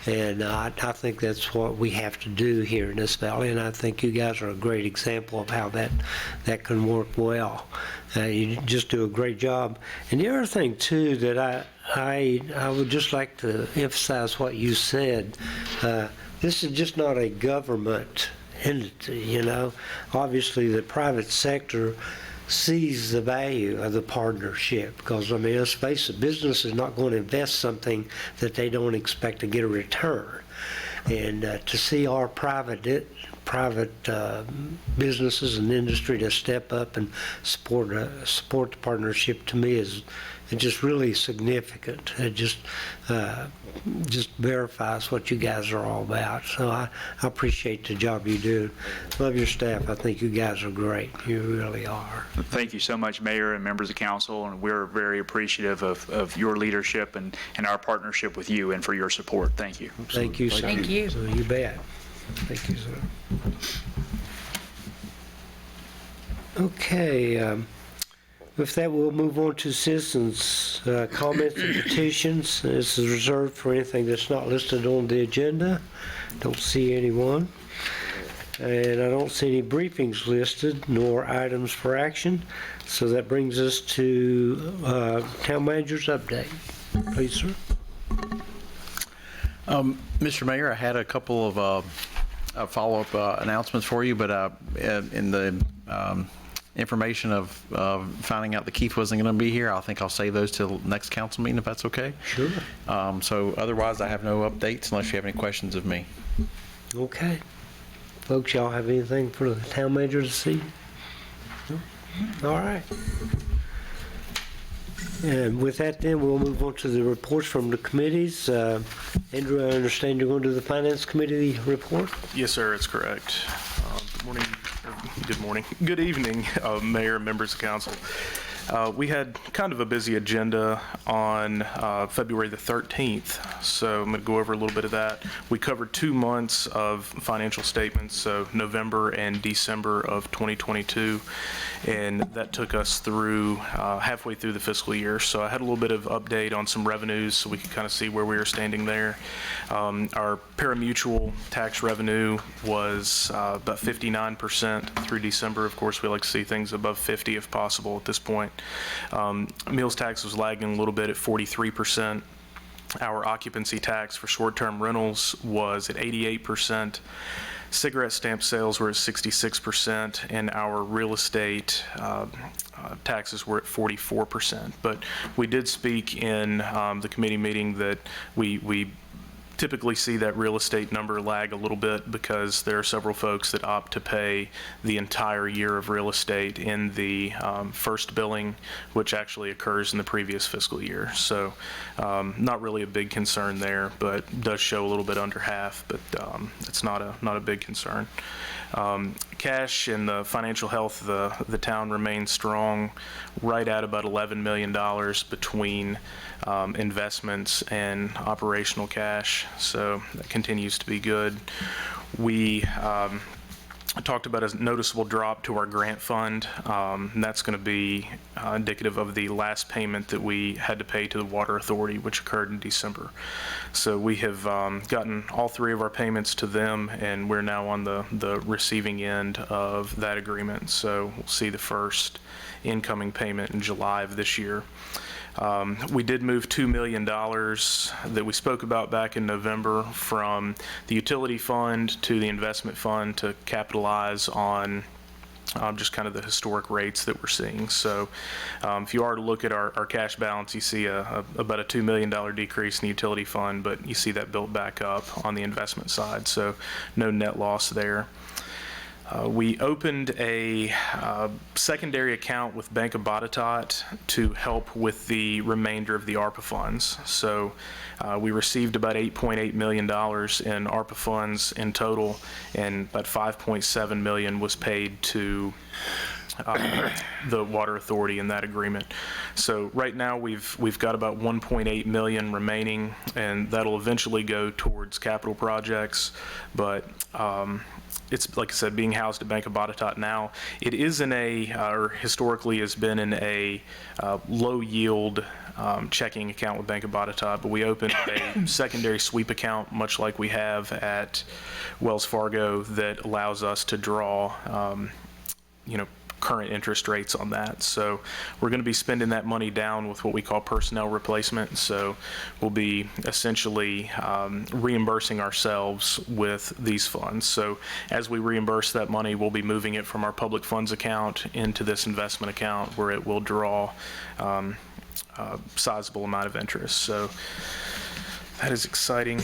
And I think that's what we have to do here in this valley. And I think you guys are a great example of how that can work well. You just do a great job. And the other thing, too, that I would just like to emphasize what you said. This is just not a government entity, you know. Obviously, the private sector sees the value of the partnership because, I mean, let's face it, business is not going to invest something that they don't expect to get a return. And to see our private businesses and industry to step up and support the partnership, to me, is just really significant. It just verifies what you guys are all about. So I appreciate the job you do. Love your staff. I think you guys are great. You really are. Thank you so much, Mayor and members of council, and we're very appreciative of your leadership and our partnership with you and for your support. Thank you. Thank you, sir. Thank you. So you bet. Thank you, sir. Okay. With that, we'll move on to citizens' comments and petitions. This is reserved for anything that's not listed on the agenda. Don't see anyone. And I don't see any briefings listed nor items for action. So that brings us to town manager's update. Please, sir. Mr. Mayor, I had a couple of follow-up announcements for you, but in the information of finding out that Keith wasn't going to be here, I think I'll save those till next council meeting, if that's okay. Sure. So otherwise, I have no updates unless you have any questions of me. Okay. Folks, y'all have anything for the town manager to see? No? All right. And with that, then, we'll move on to the reports from the committees. Andrew, I understand you're going to do the Finance Committee report? Yes, sir, it's correct. Good morning, good morning, good evening, Mayor and members of council. We had kind of a busy agenda on February the 13th, so I'm going to go over a little bit of that. We covered 2 months of financial statements, so November and December of 2022, and that took us through halfway through the fiscal year. So I had a little bit of update on some revenues so we could kind of see where we were standing there. Our parimutuel tax revenue was about 59% through December. Of course, we like to see things above 50 if possible at this point. Meals tax was lagging a little bit at 43%. Our occupancy tax for short-term rentals was at 88%. Cigarette stamp sales were at 66%, and our real estate taxes were at 44%. But we did speak in the committee meeting that we typically see that real estate number lag a little bit because there are several folks that opt to pay the entire year of real estate in the first billing, which actually occurs in the previous fiscal year. So not really a big concern there, but does show a little bit under half, but it's not a big concern. Cash and the financial health of the town remains strong, right at about $11 million between investments and operational cash, so that continues to be good. We talked about a noticeable drop to our grant fund, and that's going to be indicative of the last payment that we had to pay to the Water Authority, which occurred in December. So we have gotten all 3 of our payments to them, and we're now on the receiving end of that agreement. So we'll see the first incoming payment in July of this year. We did move $2 million that we spoke about back in November from the utility fund to the investment fund to capitalize on just kind of the historic rates that we're seeing. So if you are to look at our cash balance, you see about a $2 million decrease in the utility fund, but you see that built back up on the investment side, so no net loss there. We opened a secondary account with Bank of Botetourt to help with the remainder of the ARPA funds. So we received about $8.8 million in ARPA funds in total, and about $5.7 million was paid to the Water Authority in that agreement. So right now we've got about $1.8 million remaining, and that'll eventually go towards capital projects, but it's, like I said, being housed at Bank of Botetourt now. It is in or historically has been in a low yield checking account with Bank of Botetourt, but we opened a secondary sweep account, much like we have at Wells Fargo, that allows us to draw, current interest rates on that. So we're going to be spending that money down with what we call personnel replacement. So we'll be essentially reimbursing ourselves with these funds. So as we reimburse that money, we'll be moving it from our public funds account into this investment account where it will draw a sizable amount of interest. So that is exciting.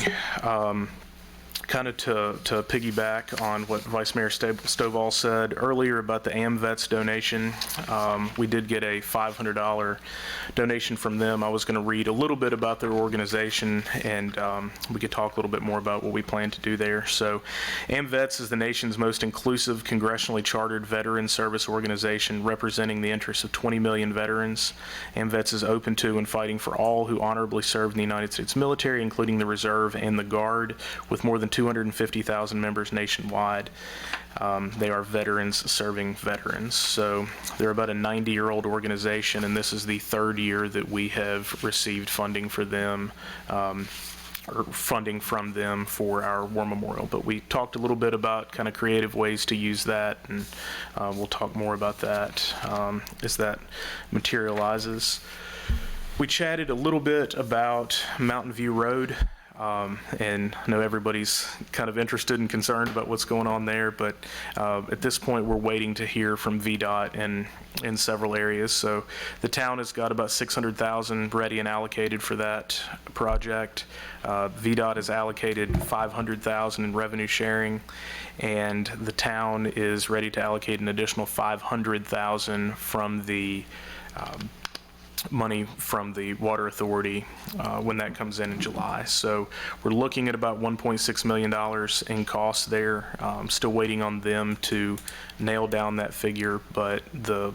Kind of to piggyback on what Vice Mayor Stovall said earlier about the AMVETS donation, we did get a $500 donation from them. I was going to read a little bit about their organization, and we could talk a little bit more about what we plan to do there. So AMVETS is the nation's most inclusive, congressionally chartered veteran service organization representing the interests of 20 million veterans. AMVETS is open to and fighting for all who honorably serve in the United States military, including the Reserve and the Guard, with more than 250,000 members nationwide. They are veterans serving veterans. So they're about a 90-year-old organization, and this is the third year that we have received funding for them, or funding from them for our War Memorial. But we talked a little bit about kind of creative ways to use that, and we'll talk more about that as that materializes. We chatted a little bit about Mountain View Road. And I know everybody's kind of interested and concerned about what's going on there, but at this point we're waiting to hear from VDOT in several areas. So the town has got about $600,000 ready and allocated for that project. VDOT has allocated $500,000 in revenue sharing, and the town is ready to allocate an additional $500,000 from the money from the Water Authority when that comes in July. So we're looking at about $1.6 million in costs there. Still waiting on them to nail down that figure, but the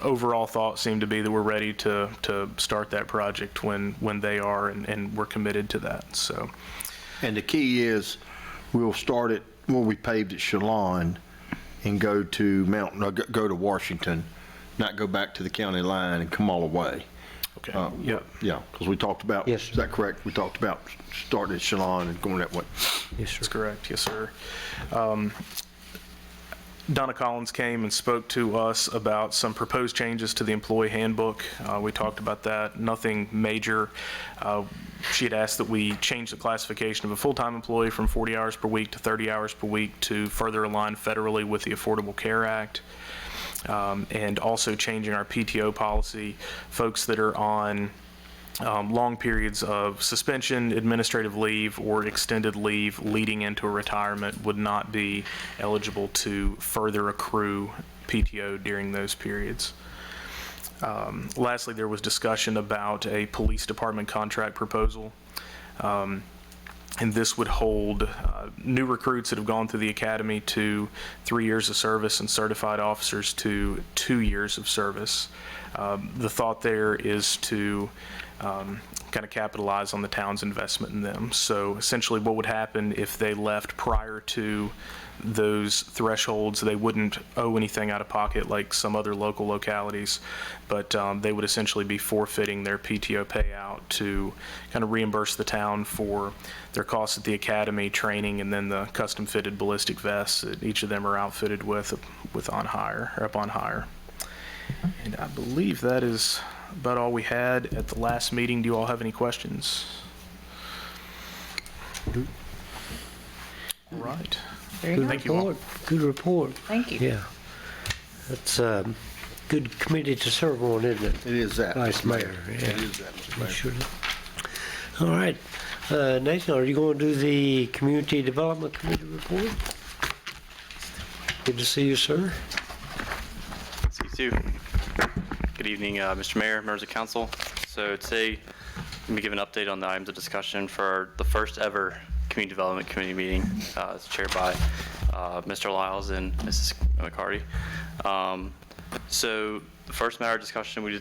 overall thought seemed to be that we're ready to start that project when they are, and we're committed to that. So, And the key is we'll start it where we paved at Chelan and go to Washington, not go back to the county line and come all the way. okay. Yeah, because we talked about, Yes, sir. is that correct? We talked about starting at Chelan and going that way. Yes, sir. That's correct, yes, sir. Donna Collins came and spoke to us about some proposed changes to the employee handbook. We talked about that, nothing major. She had asked that we change the classification of a full-time employee from 40 hours per week to 30 hours per week to further align federally with the Affordable Care Act. And also changing our PTO policy. Folks that are on long periods of suspension, administrative leave, or extended leave leading into a retirement would not be eligible to further accrue PTO during those periods. Lastly, there was discussion about a police department contract proposal. And this would hold new recruits that have gone through the academy to 3 years of service and certified officers to 2 years of service. The thought there is to kind of capitalize on the town's investment in them. So essentially what would happen if they left prior to those thresholds, they wouldn't owe anything out of pocket like some other local localities, but they would essentially be forfeiting their PTO payout to kind of reimburse the town for their costs at the academy, training, and then the custom fitted ballistic vests that each of them are outfitted with on hire, or upon hire. And I believe that is about all we had at the last meeting. Do you all have any questions? All right. Very Good good. Thank you all. report. Good report. Thank you. Yeah. That's a good committee to serve on, isn't it? It is that. Vice Mayor, It yeah. is that, Mr. We Mayor. should. All right. Nathan, are you going to do the Community Development Committee report? Good to see you, sir. See you too. Good evening, Mr. Mayor, members of council. So today, let me give an update on the items of discussion for the first ever Community Development Committee meeting. It's chaired by Mr. Lyles and Mrs. McCarty. So the first matter of discussion we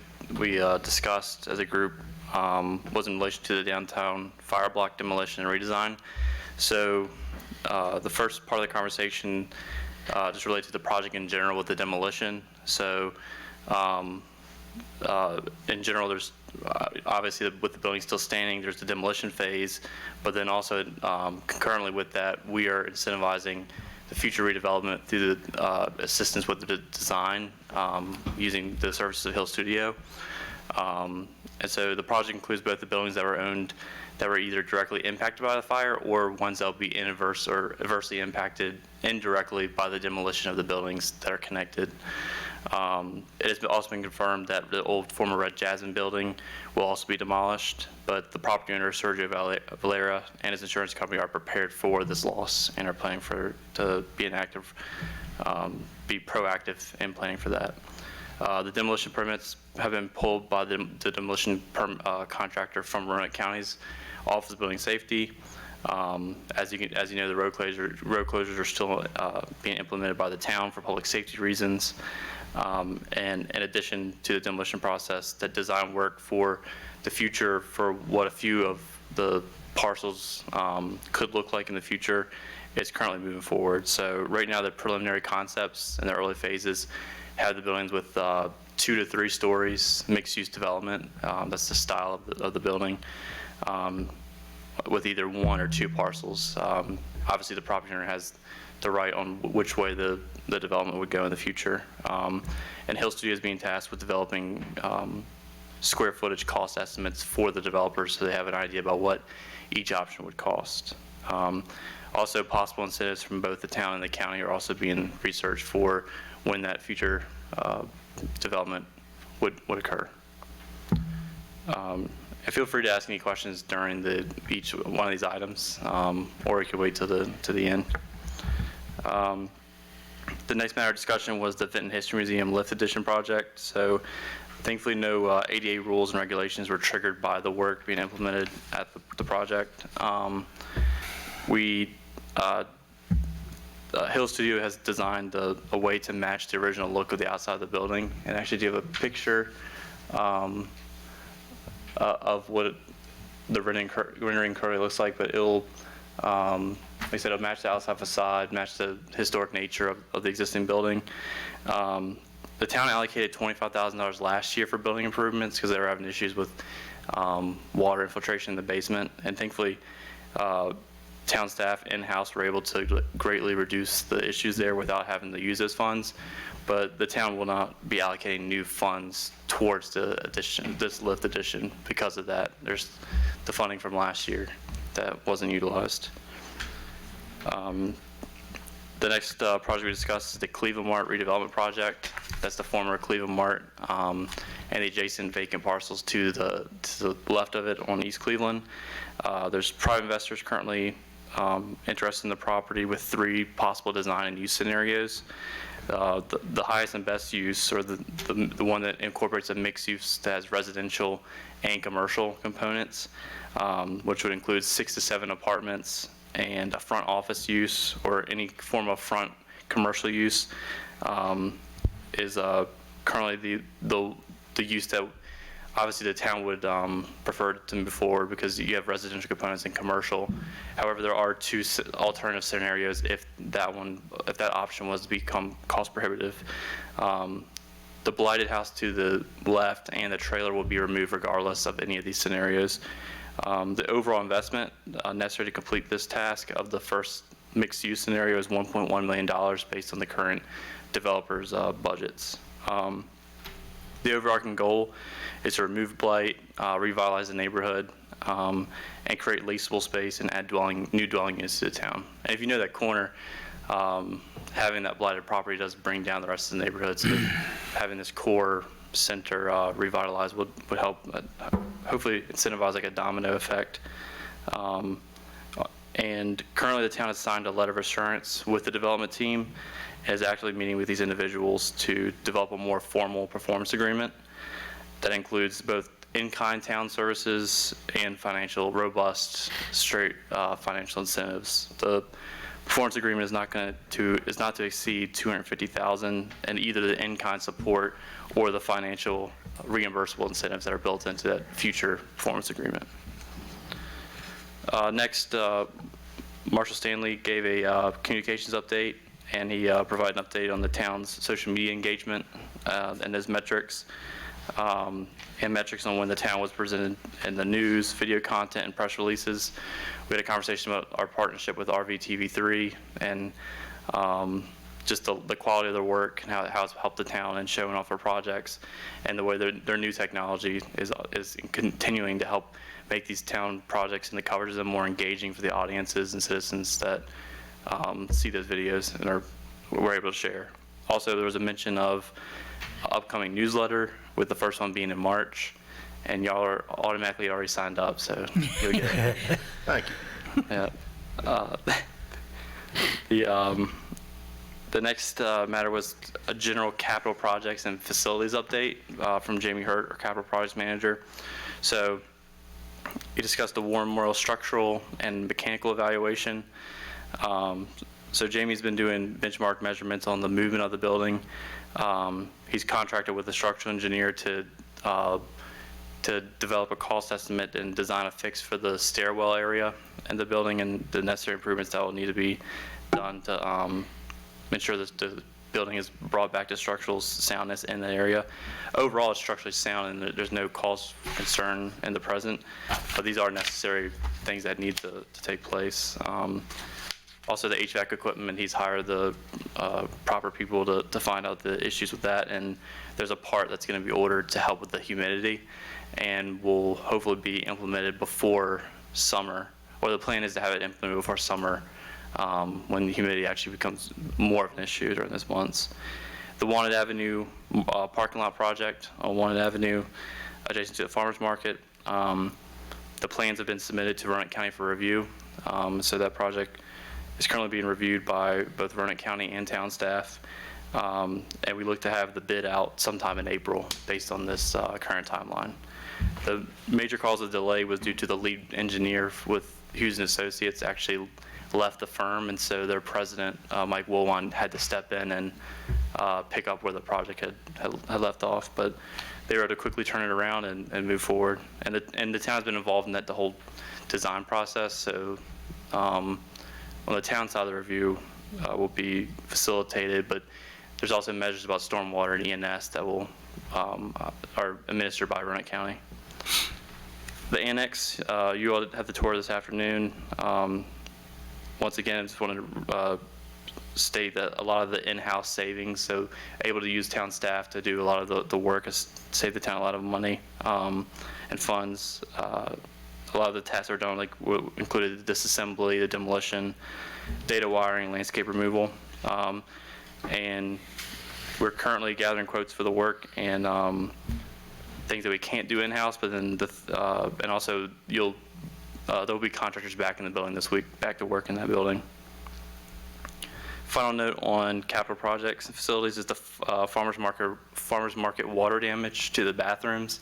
discussed as a group was in relation to the downtown fire block demolition and redesign. So the first part of the conversation just related to the project in general with the demolition. So in general, there's obviously with the building still standing, there's the demolition phase, but then also concurrently with that, we are incentivizing the future redevelopment through the assistance with the design using the services of Hill Studio. And so the project includes both the buildings that were owned that were either directly impacted by the fire or ones that will be adversely impacted indirectly by the demolition of the buildings that are connected. It has also been confirmed that the old former Red Jasmine building will also be demolished, but the property owner, Sergio Valera, and his insurance company are prepared for this loss and are planning to be be proactive in planning for that. The demolition permits have been pulled by the demolition contractor from Roanoke County's Office of Building Safety. As you know, the road closures are still being implemented by the town for public safety reasons. And in addition to the demolition process, that design work for the future for what a few of the parcels could look like in the future is currently moving forward. So right now, the preliminary concepts in the early phases have the buildings with 2 to 3 stories, mixed-use development. That's the style of the building, with either 1 or 2 parcels. Obviously, the property owner has the right on which way the development would go in the future. And Hill Studio is being tasked with developing square footage cost estimates for the developers so they have an idea about what each option would cost. Also, possible incentives from both the town and the county are also being researched for when that future development would occur. And feel free to ask any questions during each one of these items, or you could wait till the end. The next matter of discussion was the Vinton History Museum Lift Edition project. So thankfully, no ADA rules and regulations were triggered by the work being implemented at the project. Hill Studio has designed a way to match the original look of the outside of the building. And actually, do you have a picture of what the rendering currently looks like? But it'll, like I said, it'll match the outside facade, match the historic nature of the existing building. The town allocated $25,000 last year for building improvements because they were having issues with water infiltration in the basement. And thankfully, town staff in-house were able to greatly reduce the issues there without having to use those funds. But the town will not be allocating new funds towards this lift addition because of that. There's the funding from last year that wasn't utilized. The next project we discussed is the Cleveland Mart redevelopment project. That's the former Cleveland Mart and the adjacent vacant parcels to the left of it on East Cleveland. There's private investors currently interested in the property with 3 possible design and use scenarios. The highest and best use, or the one that incorporates a mixed use that has residential and commercial components, which would include 6 to 7 apartments and a front office use or any form of front commercial use, is currently the use that obviously the town would prefer to move forward because you have residential components and commercial. However, there are 2 alternative scenarios if that option was to become cost prohibitive. The blighted house to the left and the trailer will be removed regardless of any of these scenarios. The overall investment necessary to complete this task of the first mixed-use scenario is $1.1 million based on the current developers' budgets. The overarching goal is to remove blight, revitalize the neighborhood, and create leasable space and add new dwelling units to the town. And if you know that corner, having that blighted property does bring down the rest of the neighborhood. So having this core center revitalized would help hopefully incentivize like a domino effect. And currently the town has signed a letter of assurance with the development team and is actually meeting with these individuals to develop a more formal performance agreement that includes both in-kind town services and robust, straight financial incentives. The performance agreement is not to exceed $250,000 in either the in-kind support or the financial reimbursable incentives that are built into that future performance agreement. Next, Marshall Stanley gave a communications update, and he provided an update on the town's social media engagement and his metrics, and metrics on when the town was presented in the news, video content, and press releases. We had a conversation about our partnership with RVTV3 and just the quality of their work and how it's helped the town in showing off our projects, and the way their new technology is continuing to help make these town projects and the coverage of them more engaging for the audiences and citizens that see those videos and we're able to share. Also, there was a mention of upcoming newsletter, with the first one being in March, and y'all are automatically already signed up, so you'll get it. Thank you. Yeah. The next matter was a general capital projects and facilities update from Jamie Hurt, our capital projects manager. So he discussed the War Memorial structural and mechanical evaluation. So Jamie's been doing benchmark measurements on the movement of the building. He's contracted with a structural engineer to develop a cost estimate and design a fix for the stairwell area in the building and the necessary improvements that will need to be done to ensure that the building is brought back to structural soundness in the area. Overall, it's structurally sound and there's no cause for concern in the present, but these are necessary things that need to take place. Also, the HVAC equipment, he's hired the proper people to find out the issues with that, and there's a part that's going to be ordered to help with the humidity and will hopefully be implemented before summer, or the plan is to have it implemented before summer when the humidity actually becomes more of an issue during this months. The Wanted Avenue parking lot project on Wanted Avenue adjacent to the farmers market, the plans have been submitted to Roanoke County for review, so that project is currently being reviewed by both Roanoke County and town staff, and we look to have the bid out sometime in April based on this current timeline. The major cause of delay was due to the lead engineer with Hughes & Associates actually left the firm, and so their president, Mike Woolwine, had to step in and pick up where the project had left off, but they were able to quickly turn it around and move forward. And the town's been involved in the whole design process, so on the town side of the review will be facilitated, but there's also measures about stormwater and ENS that are administered by Roanoke County. The annex, you all have the tour this afternoon. Once again, I just wanted to state that a lot of the in-house savings, so able to use town staff to do a lot of the work, has saved the town a lot of money and funds. A lot of the tasks are done, like included the disassembly, the demolition, data wiring, landscape removal, and we're currently gathering quotes for the work and things that we can't do in-house. But then and also there'll be contractors back in the building this week, back to work in that building. Final note on capital projects and facilities is the farmers market water damage to the bathrooms.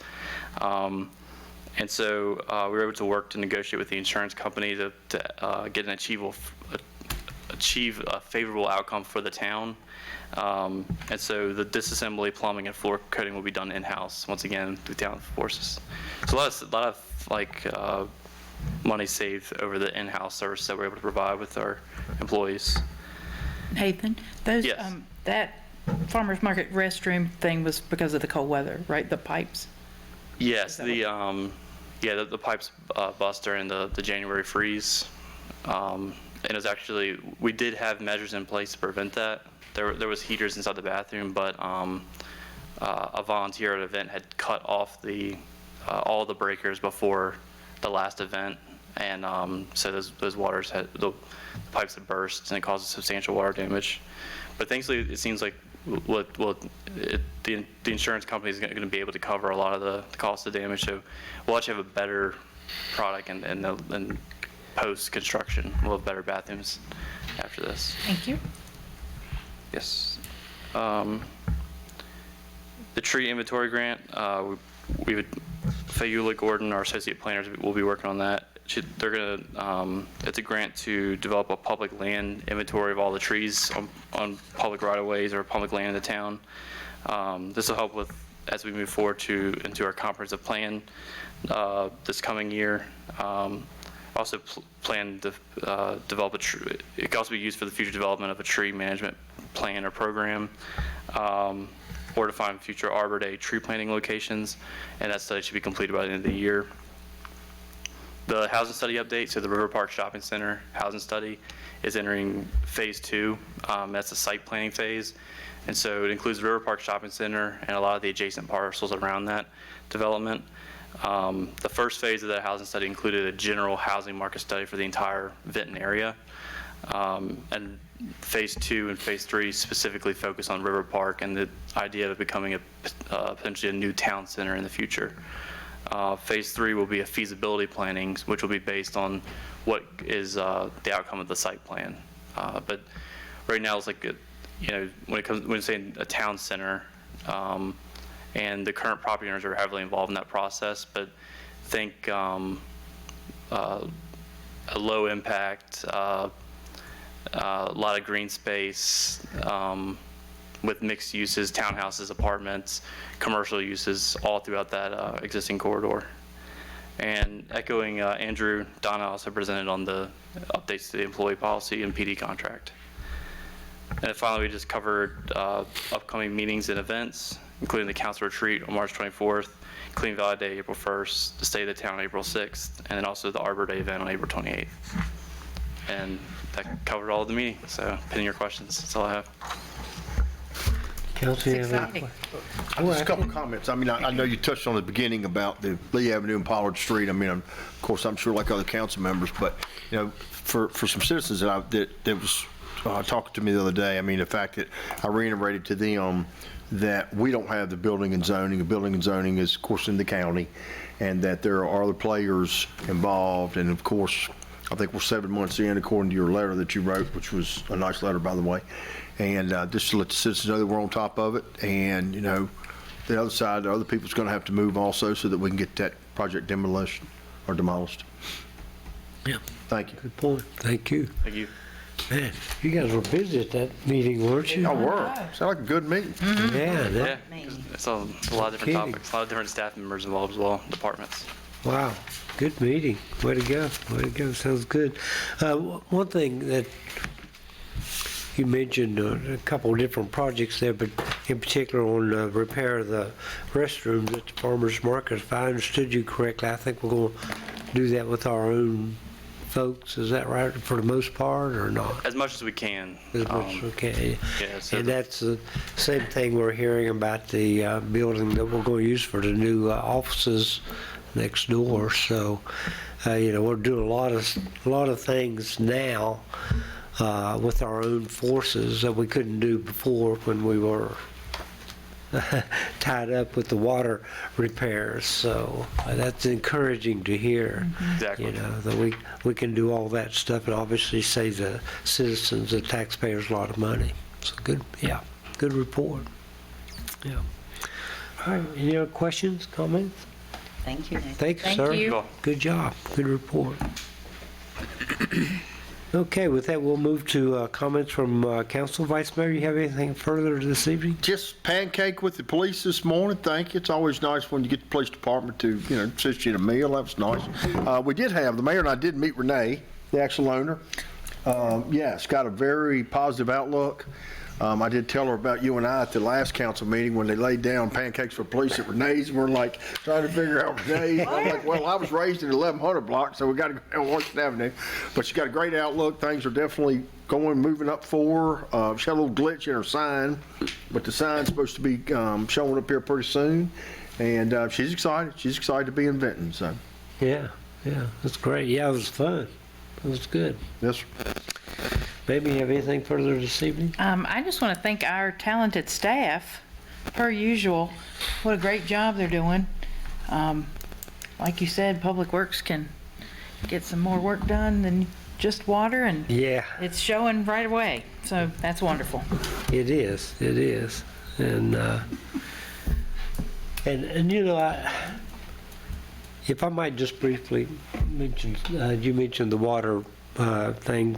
And so we were able to work to negotiate with the insurance company to get achieve a favorable outcome for the town. And so the disassembly, plumbing, and floor coating will be done in-house, once again, through town forces. So a lot of money saved over the in-house service that we're able to provide with our employees. Nathan, those, Yes. that farmer's market restroom thing was because of the cold weather, right? The pipes? Yes, the pipes bust during the January freeze. And it was actually, we did have measures in place to prevent that. There was heaters inside the bathroom, but a volunteer at an event had cut off all the breakers before the last event, And so those waters the pipes have burst, and it causes substantial water damage. But thankfully, it seems like the insurance company is going to be able to cover a lot of the cost of damage. So we'll actually have a better product and post-construction. We'll have better bathrooms after this. Thank you. Yes. The tree inventory grant, Fayula Gordon, our associate planners, will be working on that. They're going to, it's a grant to develop a public land inventory of all the trees on public right-of-ways or public land in the town. This will help with, as we move forward into our comprehensive plan this coming year. Also plan to develop it can also be used for the future development of a tree management plan or program, or to find future Arbor Day tree planting locations, and that study should be completed by the end of the year. The housing study update, so the River Park Shopping Center housing study is entering phase 2. That's the site planning phase, and so it includes the River Park Shopping Center and a lot of the adjacent parcels around that development. The first phase of that housing study included a general housing market study for the entire Vinton area. And phase 2 and phase 3 specifically focus on River Park and the idea of it becoming potentially a new town center in the future. Phase 3 will be a feasibility planning, which will be based on what is the outcome of the site plan. But right now it's like, when you're saying a town center, and the current property owners are heavily involved in that process, but think a low impact, a lot of green space, with mixed uses, townhouses, apartments, commercial uses, all throughout that existing corridor. And echoing Andrew, Donna also presented on the updates to the employee policy and PD contract. And then finally, we just covered upcoming meetings and events, including the council retreat on March 24th, Clean Valley Day April 1st, the State of the Town April 6th, and then also the Arbor Day event on April 28th. And that covered all of the meeting. So, pending your questions, that's all I have. Council, you have any exciting. questions? Just a couple of comments. I mean, I know you touched on the beginning about the Lee Avenue and Pollard Street. I mean, of course, I'm sure like other council members, but, for some citizens that was talking to me the other day, I mean, the fact that I reiterated to them that we don't have the building and zoning. The building and zoning is, of course, in the county, and that there are other players involved. And, of course, I think we're 7 months in, according to your letter that you wrote, which was a nice letter, by the way. And just to let the citizens know that we're on top of it. And, the other side, the other people's going to have to move also so that we can get that project demolished or demolished. Yeah. Thank you. Good point. Thank you. Thank you. Man, you guys were busy at that meeting, weren't you? Oh, were. Sound like a good meeting. Yeah. Yeah, it's a lot of different Kidding. topics, a lot of different staff members involved as well, departments. Wow, good meeting. Way to go. Way to go. Sounds good. One thing that you mentioned, a couple of different projects there, but in particular on repair of the restrooms at the farmers market. If I understood you correctly, I think we're going to do that with our own folks. Is that right, for the most part, or not? As much as we can. As much as we can. Yeah, so And that's the same thing we're hearing about the building that we're going to use for the new offices next door. So, we're doing a lot of things now with our own forces that we couldn't do before when we were tied up with the water repairs. So that's encouraging to hear. Exactly. That we can do all that stuff and obviously save the citizens, the taxpayers a lot of money. So good report. Yeah. All right, any other questions, comments? Thank you, Nick. Thank you, Thank sir. you. Good job. Good report. Okay, with that, we'll move to comments from Council. Vice Mayor, you have anything further this evening? Just pancake with the police this morning. Thank you. It's always nice when you get the police department to, assist you in a meal. That was nice. We did have, the mayor and I did meet Renee, the actual owner. It's got a very positive outlook. I did tell her about you and I at the last council meeting when they laid down pancakes for police at Renee's. We're like trying to figure out Renee's. I'm like, well, I was raised in 1100 block, so we got to go down Washington Avenue. But she's got a great outlook. Things are definitely moving up for her. She had a little glitch in her sign, but the sign's supposed to be showing up here pretty soon. And she's excited. She's excited to be in Vinton. So. Yeah, yeah, that's great. Yeah, it was fun. It was good. Yes, sir. Maybe you have anything further this evening? I just want to thank our talented staff, per usual. What a great job they're doing. Like you said, Public Works can get some more work done than just water, and Yeah, it's showing right away. So that's wonderful. it is. It is. And you know, if I might just briefly mention, you mentioned the water thing.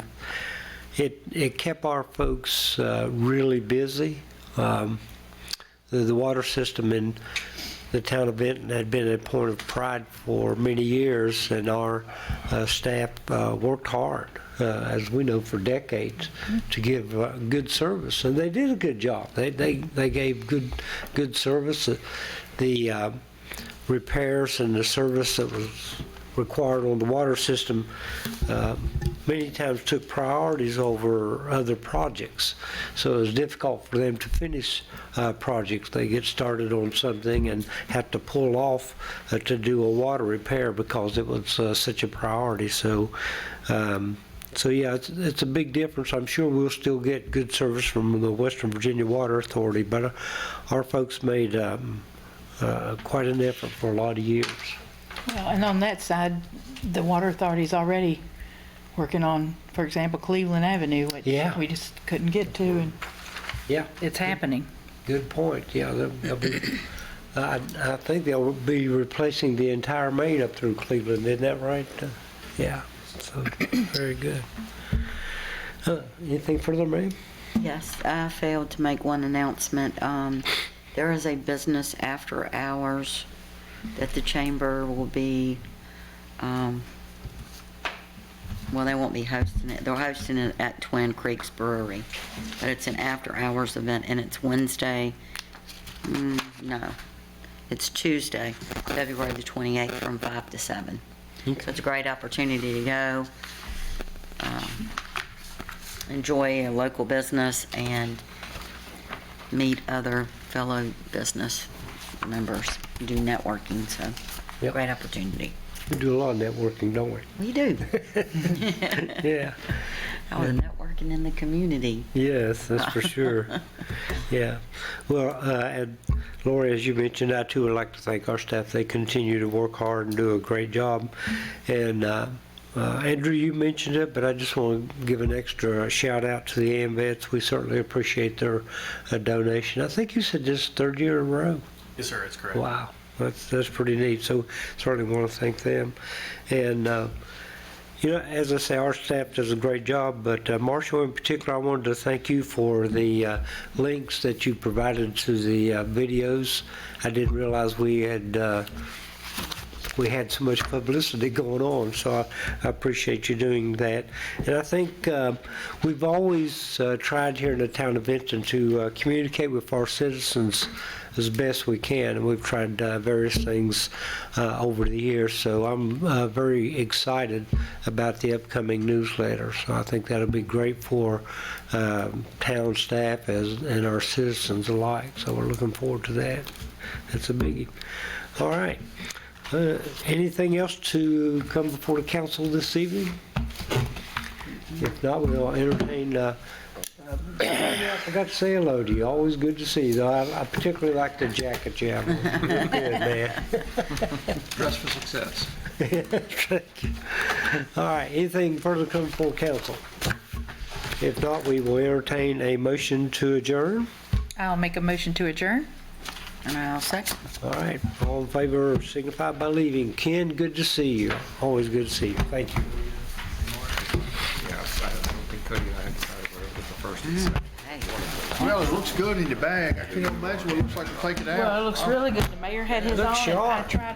It kept our folks really busy. The water system in the town of Benton had been a point of pride for many years, and our staff worked hard, as we know, for decades to give good service, and they did a good job. They gave good service. The repairs and the service that was required on the water system many times took priorities over other projects. So it was difficult for them to finish projects. They get started on something and have to pull off to do a water repair because it was such a priority. So yeah, it's a big difference. I'm sure we'll still get good service from the Western Virginia Water Authority, but our folks made quite an effort for a lot of years. Well, and on that side, the Water Authority's already working on, for example, Cleveland Avenue, which Yeah. we just couldn't get to, and Yeah. it's happening. Good point. Yeah, they'll be, I think they'll be replacing the entire main up through Cleveland. Isn't that right? Yeah. So very good. Anything further, ma'am? Yes, I failed to make one announcement. There is a business after hours that the chamber will be, well, they won't be hosting it. They're hosting it at Twin Creeks Brewery, but it's an after-hours event, and it's Wednesday, no, it's Tuesday, February the 28th from 5 to 7. So it's a great opportunity to go, enjoy a local business, and meet other fellow business members, do networking, so Yep. great opportunity. We do a lot of networking, don't we? We do. Yeah. Our networking in the community. Yes, that's for sure. Yeah. Well, and Lori, as you mentioned, I too would like to thank our staff. They continue to work hard and do a great job. And Andrew, you mentioned it, but I just want to give an extra shout out to the AMVETS. We certainly appreciate their donation. I think you said this third year in a row. Yes, sir, it's correct. Wow, that's pretty neat. So certainly want to thank them. And you know, as I say, our staff does a great job, but Marshall in particular, I wanted to thank you for the links that you provided to the videos. I didn't realize we had so much publicity going on, so I appreciate you doing that. And I think we've always tried here in the town of Benton to communicate with our citizens as best we can, and we've tried various things over the years, so I'm very excited about the upcoming newsletter. So I think that'll be great for town staff and our citizens alike, so we're looking forward to that. That's a biggie. All right. Anything else to come before the council this evening? If not, we'll entertain, I forgot to say hello to you. Always good to see you, though. I particularly like the jacket you have on. Good, man. Dress for success. Thank you. All right, anything further come before council? If not, we will entertain a motion to adjourn. I'll make a motion to adjourn. And I'll second. All right, all in favor signify by leaving. Ken, good to see you. Always good to see you. Thank you. Yeah, I don't think Cody and I had decided whether it was the first and second. Hey. Well, it looks good in the bag. I can't imagine what it looks like to take it out. Well, it looks really good. The mayor had his Look on. and I sharp. tried